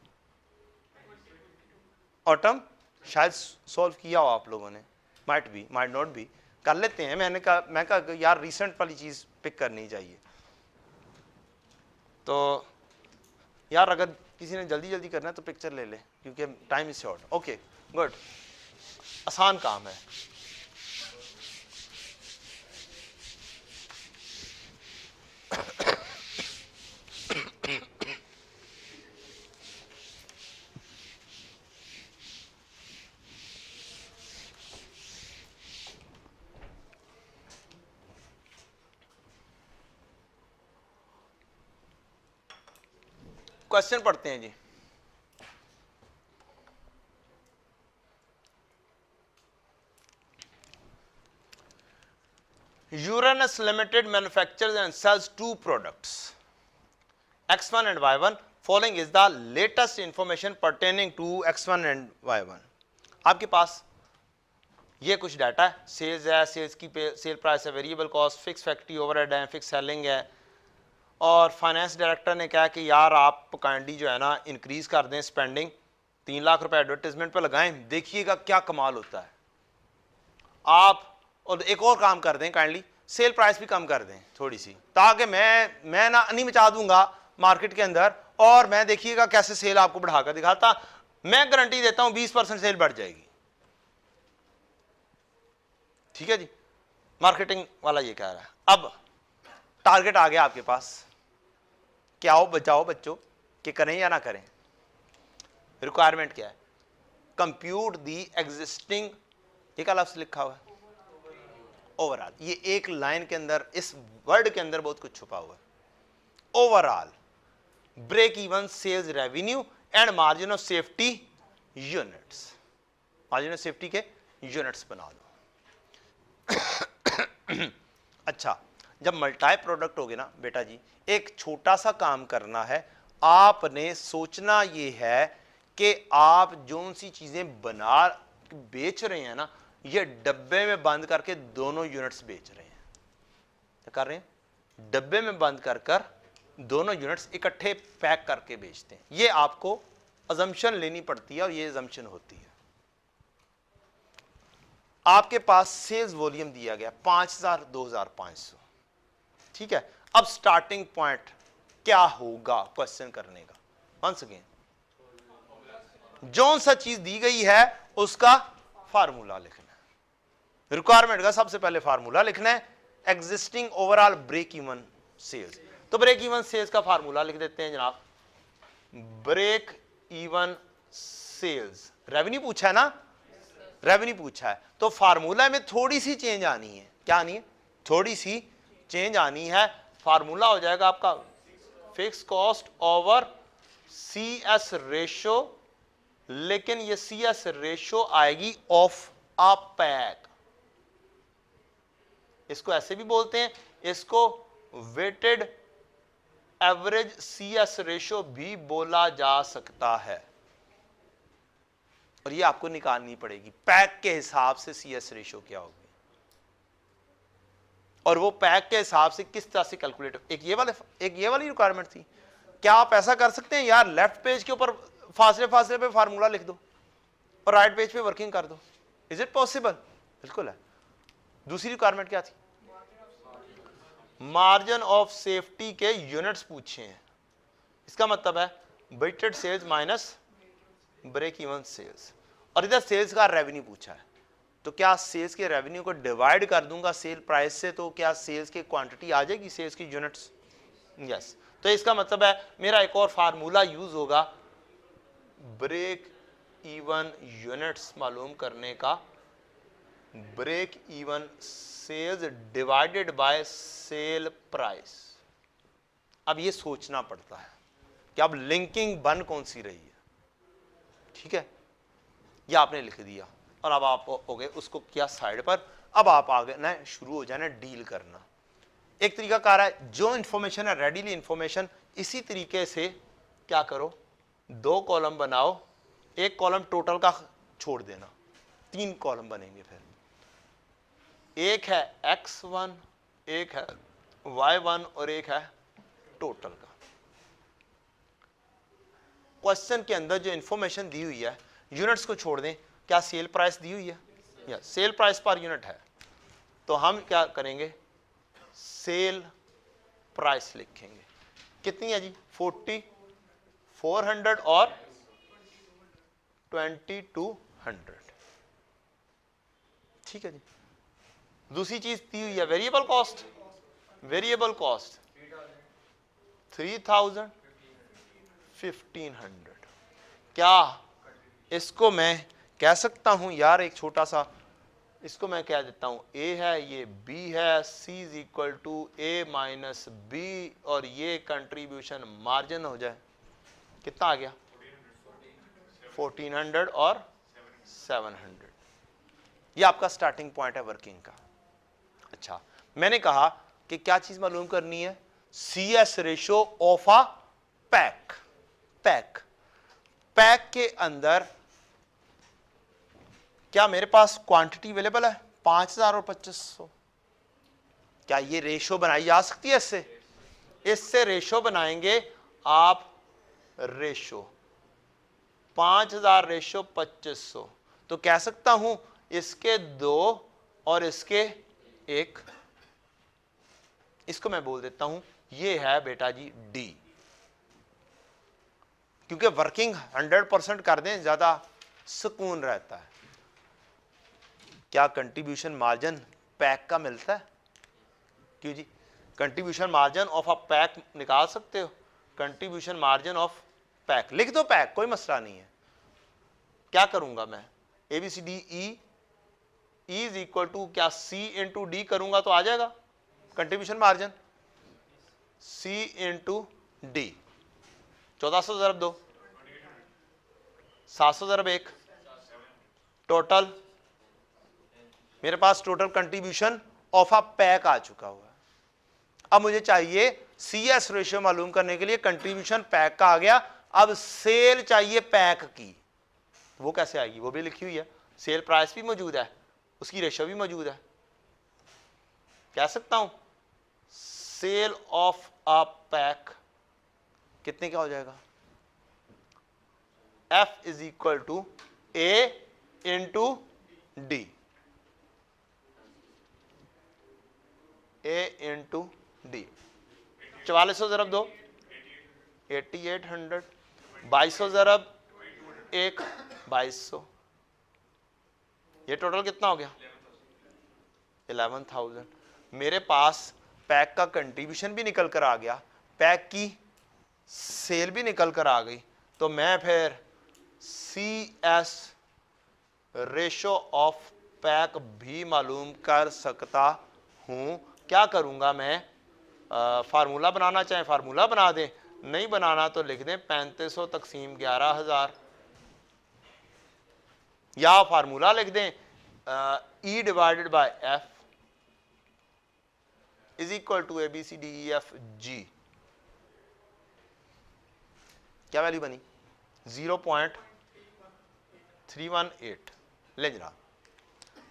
ऑटम, शायद सॉल्व किया हो आप लोगों ने, might be might not be, कर लेते हैं। मैं कहा यार रिसेंट वाली चीज पिक करनी चाहिए, तो यार अगर किसी ने जल्दी जल्दी करना है तो पिक्चर ले ले, क्योंकि time is short. Okay good, आसान काम है। क्वेश्चन पढ़ते हैं जी। Uranus Limited manufactures and sells 2 products, X1 and Y1. Following is the latest information pertaining to X1 and Y1. आपके पास ये कुछ डाटा है, सेल्स है, सेल्स की सेल प्राइस है, variable cost, fix factory overhead है, फिक्स सेलिंग है, और फाइनेंस डायरेक्टर ने कहा कि यार आप काइंडली जो है ना इंक्रीज कर दें स्पेंडिंग, 3 लाख रुपए एडवर्टाइजमेंट पे लगाएं, देखिएगा क्या कमाल होता है। आप और एक और काम कर दें, काइंडली सेल प्राइस भी कम कर दें थोड़ी सी, ताकि मैं ना नहीं मचा दूंगा, मार्केट के अंदर, और मैं देखिएगा कैसे सेल आपको बढ़ाकर दिखाता, मैं गारंटी देता हूं 20% सेल बढ़ जाएगी। ठीक है जी, मार्केटिंग वाला ये कह रहा है। अब टारगेट आ गया आपके पास, क्या हो बचाओ बच्चों कि करें या ना करें। रिक्वायरमेंट क्या है? कंप्यूट दी एग्जिस्टिंग, ये क्या लफ्ज लिखा हुआ है? ओवरऑल। ये एक लाइन के अंदर, इस वर्ड के अंदर बहुत कुछ छुपा हुआ है। Overall break even sales revenue and margin of safety units, margin of safety के यूनिट्स बना दो। अच्छा, जब मल्टाई प्रोडक्ट होगे ना बेटा जी, एक छोटा सा काम करना है, आपने सोचना ये है कि आप जो सी चीजें बना बेच रहे हैं ना, ये डब्बे में बंद करके दोनों यूनिट्स बेच रहे हैं। क्या कर रहे हैं? डब्बे में बंद कर कर दोनों यूनिट्स इकट्ठे पैक करके बेचते हैं। ये आपको अजम्पशन लेनी पड़ती है और ये अजम्पशन होती है। आपके पास सेल्स वॉल्यूम दिया गया 5000 2500, ठीक है। अब स्टार्टिंग पॉइंट क्या होगा क्वेश्चन करने का? वंस अगेन, जो सा चीज दी गई है उसका फार्मूला लिखना है। रिक्वायरमेंट का सबसे पहले फार्मूला लिखना है, existing overall break even sales. तो ब्रेक इवन सेल्स का फार्मूला लिख देते हैं जनाब, ब्रेक इवन सेल्स। रेवेन्यू पूछा है ना, रेवेन्यू पूछा है, तो फार्मूला में थोड़ी सी चेंज आनी है। क्या आनी है? थोड़ी सी चेंज आनी है। फार्मूला हो जाएगा आपका fix cost over C S ratio, लेकिन ये सी एस रेशो आएगी ऑफ अ पैक। इसको ऐसे भी बोलते हैं, इसको weighted average C S ratio भी बोला जा सकता है, और ये आपको निकालनी पड़ेगी पैक के हिसाब से सी एस रेशो क्या होगी, और वो पैक के हिसाब से किस तरह से कैलकुलेट। एक ये वाली रिक्वायरमेंट थी। क्या आप ऐसा कर सकते हैं यार, लेफ्ट पेज के ऊपर फासले फासले पे फार्मूला लिख दो और राइट पेज पे वर्किंग कर दो? Is it possible? बिल्कुल है। दूसरी रिक्वायरमेंट क्या थी? मार्जिन ऑफ सेफ्टी के यूनिट्स पूछे हैं। इसका मतलब है weighted sales minus break even sales, और इधर सेल्स का रेवेन्यू पूछा है। तो क्या सेल्स के रेवेन्यू को डिवाइड कर दूंगा सेल प्राइस से, तो क्या सेल्स की क्वांटिटी आ जाएगी, सेल्स की यूनिट्स? यस। तो इसका मतलब है मेरा एक और फार्मूला यूज होगा ब्रेक इवन यूनिट्स मालूम करने का, break even sales divided by sale price. अब ये सोचना पड़ता है कि अब लिंकिंग बन कौन सी रही है, ठीक है। ये आपने लिख दिया और अब आप हो गए उसको किया साइड पर। अब आप आगे ना शुरू हो जाना डील करना। एक तरीका कार है, जो इंफॉर्मेशन है रेडीली इंफॉर्मेशन, इसी तरीके से क्या करो, 2 कॉलम बनाओ, एक कॉलम टोटल का छोड़ देना, 3 कॉलम बनेंगे। फिर एक है x1, एक है y1 और एक है टोटल का। क्वेश्चन के अंदर जो इंफॉर्मेशन दी हुई है यूनिट्स को छोड़ दें। क्या सेल प्राइस दी हुई है? या सेल प्राइस पर यूनिट है, तो हम क्या करेंगे, सेल प्राइस लिखेंगे। कितनी है जी? 40, 400 और 2200, ठीक है जी। दूसरी चीज दी हुई है वेरिएबल कॉस्ट, वेरिएबल कॉस्ट 3000, 1500। क्या इसको मैं कह सकता हूं यार, एक छोटा सा इसको मैं कह देता हूं A है, ये B है, C is equal to A minus B, और ये कंट्रीब्यूशन मार्जिन हो जाए। कितना आ गया? 1400 और 700। ये आपका स्टार्टिंग पॉइंट है वर्किंग का। अच्छा, मैंने कहा कि क्या चीज मालूम करनी है, CS ratio of a pack. Pack के अंदर क्या मेरे पास क्वांटिटी अवेलेबल है 5000 और 2500? क्या ये रेशो बनाई जा सकती है? इससे रेशो बनाएंगे आप, रेशो 5000 रेशो 2500, तो कह सकता हूं इसके 2 और इसके 1। इसको मैं बोल देता हूं ये है बेटा जी D। क्योंकि वर्किंग 100% कर दें ज़्यादा सुकून रहता है। क्या कंट्रीब्यूशन मार्जिन पैक का मिलता है? क्यों जी, contribution margin of a pack निकाल सकते हो? कंट्रीब्यूशन मार्जिन ऑफ पैक लिख दो, पैक कोई मसला नहीं है। क्या करूंगा मैं? A B C D E is equal to क्या सी इंटू डी करूंगा तो आ जाएगा contribution margin, C into D. 1400 ज़रब 2, 700 ज़रब 1, टोटल मेरे पास total contribution of a pack आ चुका हुआ है। अब मुझे चाहिए सी एस रेशियो मालूम करने के लिए कंट्रीब्यूशन पैक का आ गया। अब सेल चाहिए पैक की, वो कैसे आएगी? वो भी लिखी हुई है, सेल प्राइस भी मौजूद है, उसकी रेशियो भी मौजूद है। कह सकता हूं सेल ऑफ अ पैक कितने का हो जाएगा? F is equal to A into D, A into D. 4400 ज़रब 2, 8800, 2200 ज़रब 1, 2200। ये टोटल कितना हो गया? 11,000। मेरे पास पैक का कंट्रीब्यूशन भी निकल कर आ गया, पैक की सेल भी निकल कर आ गई, तो मैं फिर C S ratio of pack भी मालूम कर सकता हूं। क्या करूंगा मैं? फार्मूला बनाना चाहें फार्मूला बना दें, नहीं बनाना तो लिख दें 3500 तकसीम 11,000, या फार्मूला लिख दें E divided by F is equal to ABCDEFG। क्या वैल्यू बनी? 0.318। ले जनाब,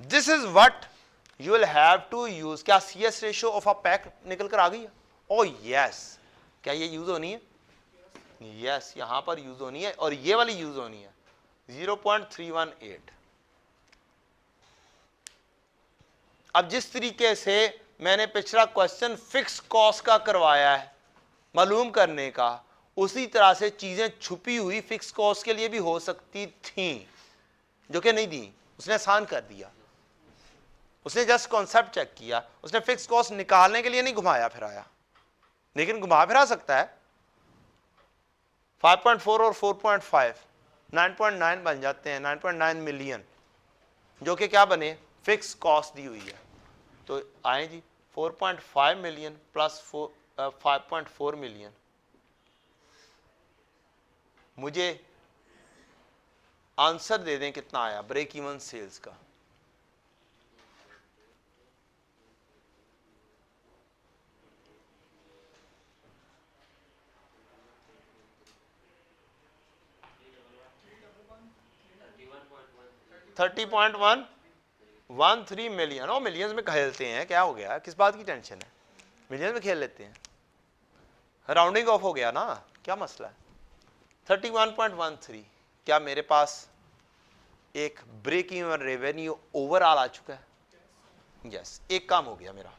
this is what you will have to use. क्या C S ratio of a pack निकल कर आ गई है? Oh yes. क्या ये यूज होनी है? यस, यहां पर यूज होनी है और ये वाली यूज होनी है 0.318। अब जिस तरीके से मैंने पिछला क्वेश्चन फिक्स कॉस्ट का करवाया है मालूम करने का, उसी तरह से चीजें छुपी हुई फिक्स कॉस्ट के लिए भी हो सकती थी, जो कि नहीं दी। उसने आसान कर दिया, उसने जस्ट कॉन्सेप्ट चेक किया, उसने फिक्स कॉस्ट निकालने के लिए नहीं घुमाया फिराया, लेकिन घुमा फिरा सकता है। 5.4 और 4.5 9.9 बन जाते हैं, 9.9 मिलियन, जो कि क्या बने? फिक्स कॉस्ट दी हुई है। तो आए जी 4.5 मिलियन प्लस 5.4 मिलियन। मुझे आंसर दे दें कितना आया ब्रेक इवन सेल्स का। $30.113 मिलियन। और मिलियंस में खेलते हैं, क्या हो गया? किस बात की टेंशन है? मिलियंस में खेल लेते हैं, राउंडिंग ऑफ हो गया ना, क्या मसला है? 31.13। क्या मेरे पास एक ब्रेक इवन रेवेन्यू ओवरऑल आ चुका है? यस, एक काम हो गया मेरा।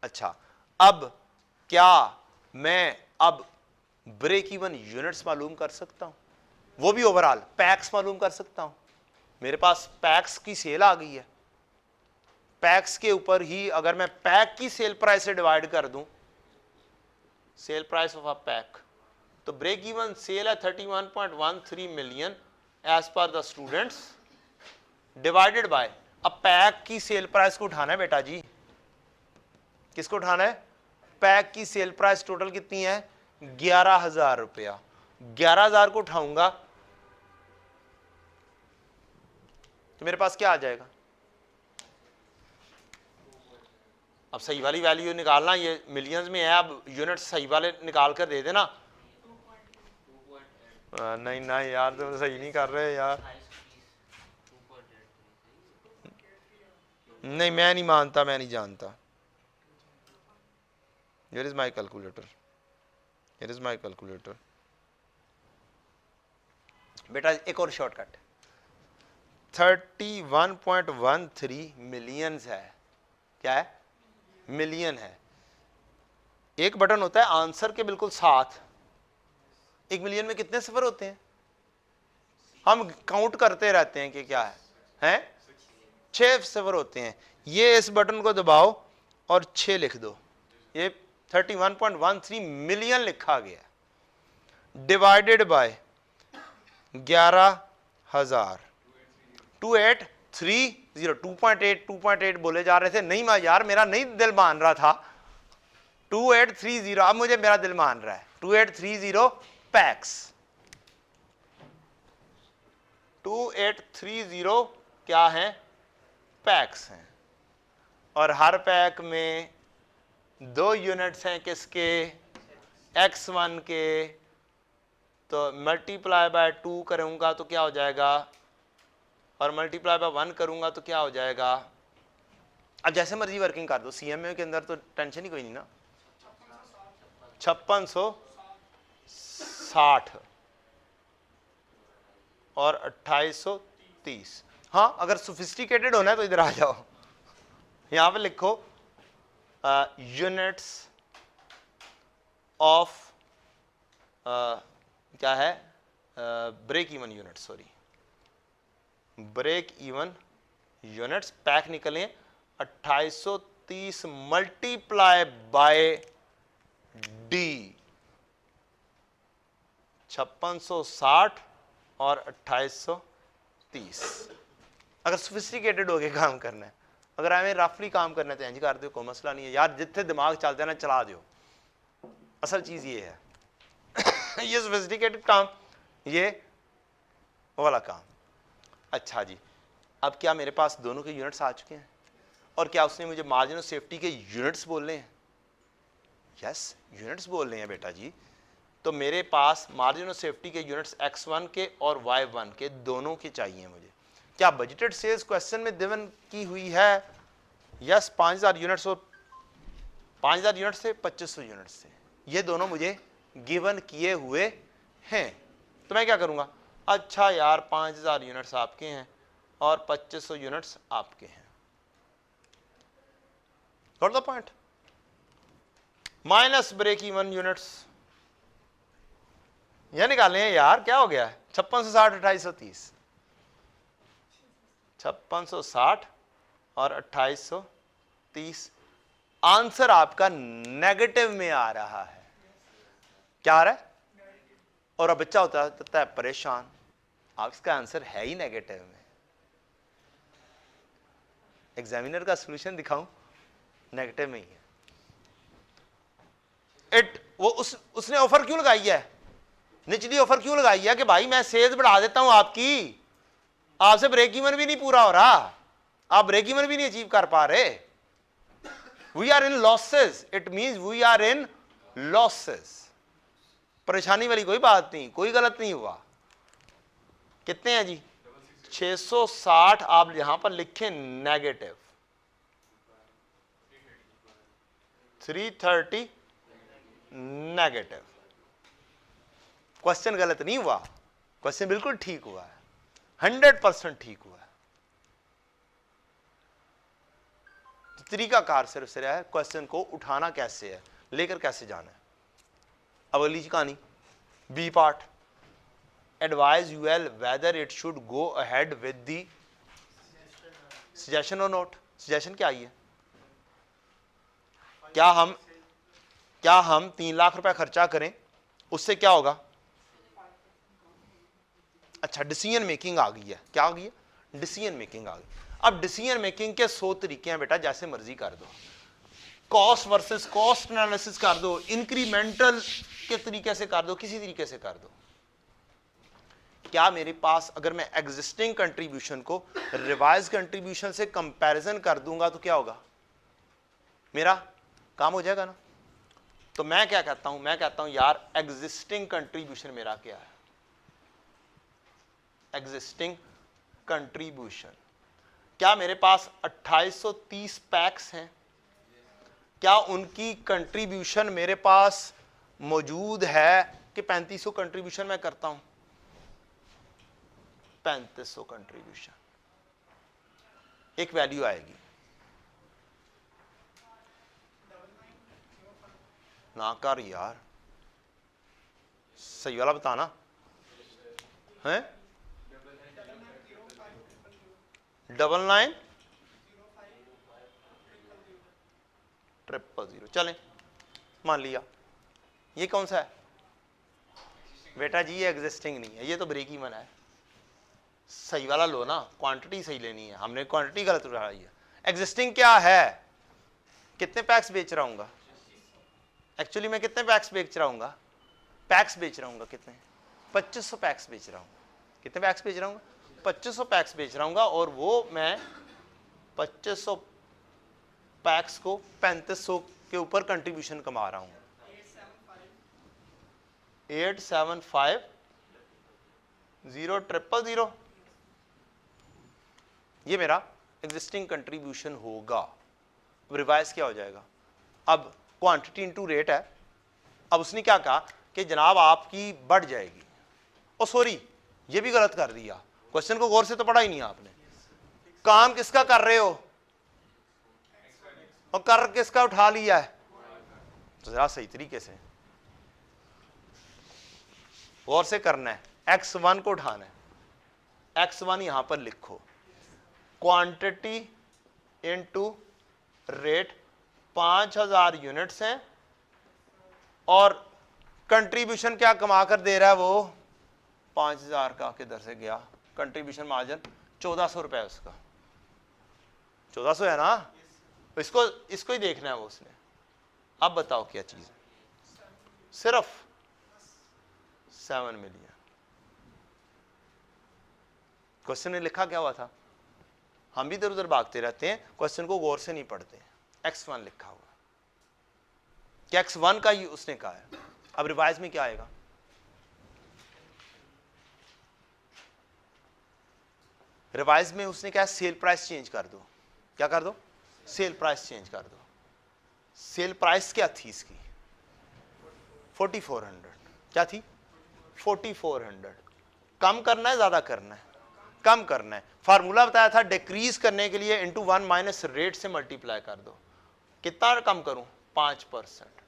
अच्छा, अब क्या मैं अब ब्रेक इवन यूनिट्स मालूम कर सकता हूं? वो भी ओवरऑल पैक्स मालूम कर सकता हूं। मेरे पास पैक्स की सेल आ गई है, पैक्स के ऊपर ही अगर मैं पैक की सेल प्राइस से डिवाइड कर दूं, sale price of a pack, तो ब्रेक इवन सेल है 31.13 million as per the students, divided by अब पैक की सेल प्राइस को उठाना है बेटा जी। किसको उठाना है? पैक की सेल प्राइस टोटल कितनी है? 11,000 रुपया। 11,000 को उठाऊंगा तो मेरे पास क्या आ जाएगा? अब सही वाली वैल्यू निकालना, ये मिलियंस में है, अब यूनिट सही वाले निकाल कर दे देना। नहीं ना यार, तुम सही नहीं कर रहे यार। नहीं, मैं नहीं मानता, मैं नहीं जानता। Here is my calculator. Here is my calculator. बेटा एक और शॉर्टकट, 31.13 मिलियंस है। क्या है? मिलियन है। एक बटन होता है आंसर के बिल्कुल साथ। 1 मिलियन में कितने सफर होते हैं? हम काउंट करते रहते हैं कि क्या है 6 सफर होते हैं। ये इस बटन को दबाओ और 6 लिख दो, ये 31.13 मिलियन लिखा गया, डिवाइडेड बाय 11,000। 2830 2.8 बोले जा रहे थे, नहीं मैं यार मेरा नहीं दिल मान रहा था 2830, अब मुझे मेरा दिल मान रहा है 2830 पैक्स। 2830 क्या है? पैक्स हैं, और हर पैक में 2 यूनिट्स हैं किसके? X1 के। तो मल्टीप्लाई बाय 2 करूंगा तो क्या हो जाएगा, और मल्टीप्लाई बाय 1 करूंगा तो क्या हो जाएगा। अब जैसे मर्जी वर्किंग कर दो, CMA के अंदर तो टेंशन ही कोई नहीं ना। 5660 और 2830। हाँ, अगर सोफिस्टिकेटेड होना है तो इधर आ जाओ, यहां पे लिखो यूनिट्स ऑफ क्या है, break even unit, sorry break even units. Pack निकले 2830 मल्टीप्लाई बाय डी, 5660 और 2830। अगर सोफिस्टिकेटेड होके काम करना है, अगर हमें रफली काम करना है तो इंज कर दो, कोई मसला नहीं है यार, जितने दिमाग चलते हैं ना चला दो। असल चीज ये है ये सोफिस्टिकेटेड काम, ये वाला काम। अच्छा जी, अब क्या मेरे पास दोनों के यूनिट्स आ चुके हैं, और क्या उसने मुझे मार्जिन ऑफ सेफ्टी के यूनिट्स बोलने हैं? यस, यूनिट्स बोल रहे हैं बेटा जी। तो मेरे पास मार्जिन ऑफ सेफ्टी के यूनिट्स X1 के और Y1 के दोनों के चाहिए मुझे। क्या बजटेड सेल्स क्वेश्चन में गिवन की हुई है? यस, 5000 यूनिट्स, और 5000 यूनिट्स से 2500 यूनिट्स से, ये दोनों मुझे गिवन किए हुए हैं। तो मैं क्या करूंगा, अच्छा यार 5000 यूनिट्स आपके हैं और 2500 यूनिट्स आपके हैं, got the point. Minus break even units, यह निकाले हैं यार, क्या हो गया है 5660 2830, 5660 और 2830। आंसर आपका नेगेटिव में आ रहा है। क्या आ रहा है? और अब बच्चा होता है परेशान, आप इसका आंसर है ही नेगेटिव में। एग्जामिनर का सॉल्यूशन दिखाऊं, नेगेटिव में ही है। वो उसने ऑफर क्यों लगाई है, निचली ऑफर क्यों लगाई है कि भाई मैं सेल्स बढ़ा देता हूं आपकी, आपसे ब्रेक इवन भी नहीं पूरा हो रहा, आप ब्रेक इवन भी नहीं अचीव कर पा रहे, we are in losses, it means we are in losses. परेशानी वाली कोई बात नहीं, कोई गलत नहीं हुआ। कितने हैं जी? 660। आप यहां पर लिखें नेगेटिव, 330 नेगेटिव। क्वेश्चन गलत नहीं हुआ, क्वेश्चन बिल्कुल ठीक हुआ है, 100% ठीक हुआ है। तरीका कार सिर्फ से है, क्वेश्चन को उठाना कैसे है, लेकर कैसे जाना है। अब अगली कहानी, B part, advise UL whether it should go ahead with the suggestion और नोट। सजेशन क्या आई है? क्या हम 3 लाख रुपए खर्चा करें, उससे क्या होगा? अच्छा, डिसीजन मेकिंग आ गई है। क्या आ गई है? डिसीजन मेकिंग आ गई। अब डिसीजन मेकिंग के 100 तरीके हैं बेटा, जैसे मर्जी कर दो, कॉस्ट वर्सेस कॉस्ट एनालिसिस कर दो, इंक्रीमेंटल के तरीके से कर दो, किसी तरीके से कर दो। क्या मेरे पास अगर मैं एग्जिस्टिंग कंट्रीब्यूशन को रिवाइज कंट्रीब्यूशन से कंपैरिजन कर दूंगा तो क्या होगा? मेरा काम हो जाएगा ना। तो मैं क्या कहता हूं, मैं कहता हूं यार एग्जिस्टिंग कंट्रीब्यूशन मेरा क्या है, एग्जिस्टिंग कंट्रीब्यूशन। क्या मेरे पास 2830 पैक्स हैं? क्या उनकी कंट्रीब्यूशन मेरे पास मौजूद है कि 3500 कंट्रीब्यूशन मैं करता हूं? 3500 कंट्रीब्यूशन, एक वैल्यू आएगी। ना कर यार, सही वाला बताना है। 990000, चलें मान लिया। ये कौन सा है बेटा जी? ये एग्जिस्टिंग नहीं है, ये तो ब्रेक इवन है। सही वाला लो ना, क्वांटिटी सही लेनी है, हमने क्वांटिटी गलत उठाई है। एग्जिस्टिंग क्या है? कितने पैक्स बेच रहा हूँ? एक्चुअली मैं कितने पैक्स बेच रहा हूँ? पैक्स बेच रहा हूँ कितने? 2500 पैक्स बेच रहा हूँ। कितने पैक्स बेच रहा हूँ? 2500 पैक्स बेच रहा हूँ, और वो मैं 2500 पैक्स को 3500 के ऊपर कंट्रीब्यूशन कमा रहा हूँ। 875000, ये मेरा एग्जिस्टिंग कंट्रीब्यूशन होगा। रिवाइज क्या हो जाएगा? अब क्वांटिटी इनटू रेट है। अब उसने क्या कहा कि जनाब आपकी बढ़ जाएगी। ओ सॉरी, ये भी गलत कर दिया, क्वेश्चन को गौर से तो पढ़ा ही नहीं आपने। काम किसका कर रहे हो और कर किसका उठा लिया है? तो जरा सही तरीके से गौर से करना है। x1 को उठाना है। x1 यहां पर लिखो, क्वांटिटी इनटू रेट 5000 यूनिट्स हैं, और कंट्रीब्यूशन क्या कमा कर दे रहा है वो? 5000 का किधर से गया? कंट्रीब्यूशन मार्जिन 1400 रुपए उसका। 1400 है ना? इसको ही देखना है वो उसने। अब बताओ क्या चीज है? सिर्फ 7 मिलियन। क्वेश्चन में लिखा क्या हुआ था? हम भी इधर उधर भागते रहते हैं, क्वेश्चन को गौर से नहीं पढ़ते। x1 लिखा हुआ कि x1 का ही उसने कहा है। अब रिवाइज में क्या आएगा? रिवाइज में उसने क्या? सेल प्राइस चेंज कर दो। क्या कर दो? सेल प्राइस चेंज कर दो। सेल प्राइस क्या थी इसकी? 4400। क्या थी? 4400। कम करना है ज्यादा करना है? कम करना है। फार्मूला बताया था डिक्रीज करने के लिए इंटू 1 माइनस रेट से मल्टीप्लाई कर दो। कितना कम करूं? 5%।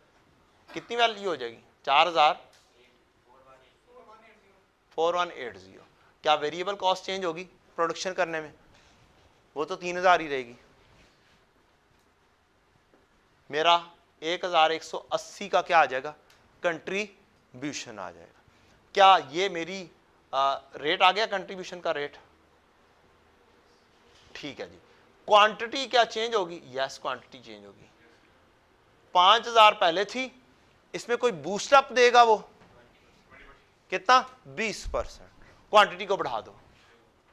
कितनी वैल्यू हो जाएगी? 4180। क्या वेरिएबल कॉस्ट चेंज होगी प्रोडक्शन करने में? वो तो 3000 ही रहेगी। मेरा 1180 का क्या आ जाएगा? कंट्रीब्यूशन आ जाएगा। क्या ये मेरी रेट आ गया? कंट्रीब्यूशन का रेट। ठीक है जी। क्वांटिटी क्या चेंज होगी? यस, क्वांटिटी चेंज होगी। 5000 पहले थी, इसमें कोई बूस्ट अप देगा वो? कितना? 20%। क्वांटिटी को बढ़ा दो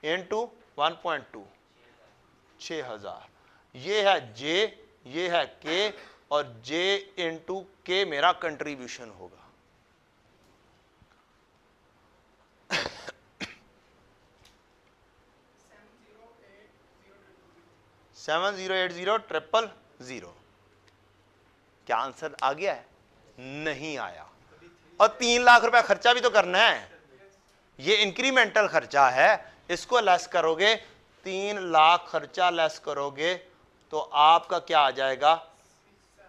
इनटू 1.2, 6000। ये है जे, ये है के, और जे इंटू के मेरा कंट्रीब्यूशन होगा। 70800000। क्या आंसर आ गया है? नहीं आया। और 3 लाख रुपया खर्चा भी तो करना है। ये इंक्रीमेंटल खर्चा है, इसको लेस करोगे, 3 लाख खर्चा लेस करोगे तो आपका क्या आ जाएगा?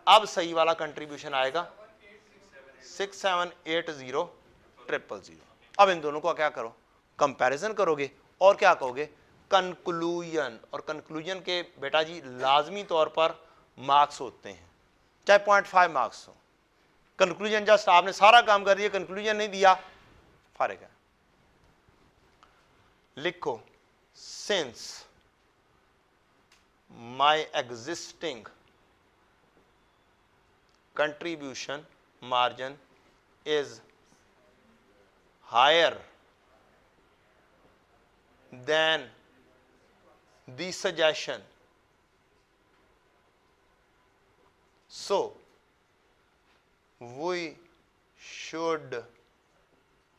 अब सही वाला कंट्रीब्यूशन आएगा 6780000। अब इन दोनों को क्या करो? कंपैरिजन करोगे और क्या कहोगे? कंक्लूजन। और कंक्लूजन के बेटा जी लाजमी तौर पर मार्क्स होते हैं, चाहे 0.5 मार्क्स हो। कंक्लूजन जस्ट आपने सारा काम कर दिया, कंक्लूजन नहीं दिया, फर्क है। लिखो, since my existing contribution margin is higher than the suggestion, so we should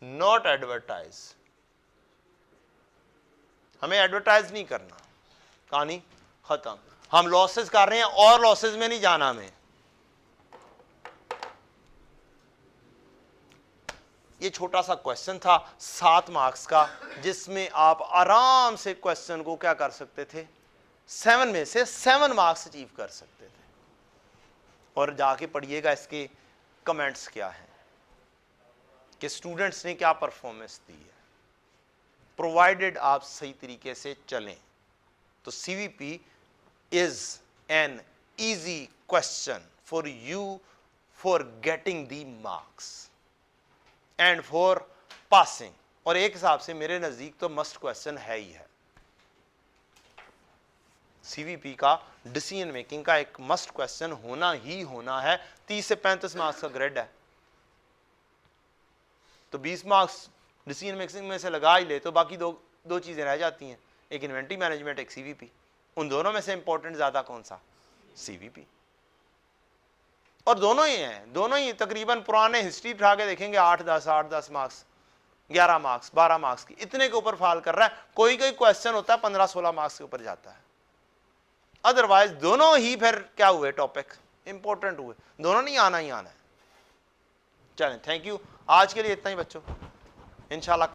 not advertise। हमें एडवर्टाइज नहीं करना, कहानी खत्म। हम लॉसेस कर रहे हैं और लॉसेस में नहीं जाना हमें। ये छोटा सा क्वेश्चन था 7 मार्क्स का, जिसमें आप आराम से क्वेश्चन को क्या कर सकते थे? 7 में से 7 मार्क्स अचीव कर सकते थे। और जाके पढ़िएगा इसके कमेंट्स क्या हैं कि स्टूडेंट्स ने क्या परफॉर्मेंस दी है, प्रोवाइडेड आप सही तरीके से चलें तो CVP is an easy question for you for getting the marks and for passing. और एक हिसाब से मेरे नज़दीक तो मस्ट क्वेश्चन है ही है। CVP का डिसीजन मेकिंग का एक मस्ट क्वेश्चन होना ही होना है। 30 से 35 मार्क्स का ग्रेड है तो 20 मार्क्स डिसीजन मेकिंग में से लगा ही ले तो बाकी दो चीजें रह जाती हैं, एक इन्वेंटरी मैनेजमेंट, एक CVP। उन दोनों में से इंपॉर्टेंट ज्यादा कौन सा? CVP। और दोनों ही हैं, दोनों ही तकरीबन पुराने हिस्ट्री उठा के देखेंगे 8-10 मार्क्स, 11 मार्क्स, 12 मार्क्स की, इतने के ऊपर फॉल कर रहा है। कोई क्वेश्चन होता है 15-16 मार्क्स के ऊपर जाता है। अदरवाइज दोनों ही फिर क्या हुए, टॉपिक इंपॉर्टेंट हुए, दोनों नहीं आना ही आना है। चलें, थैंक यू, आज के लिए इतना ही बच्चों, इंशाल्लाह।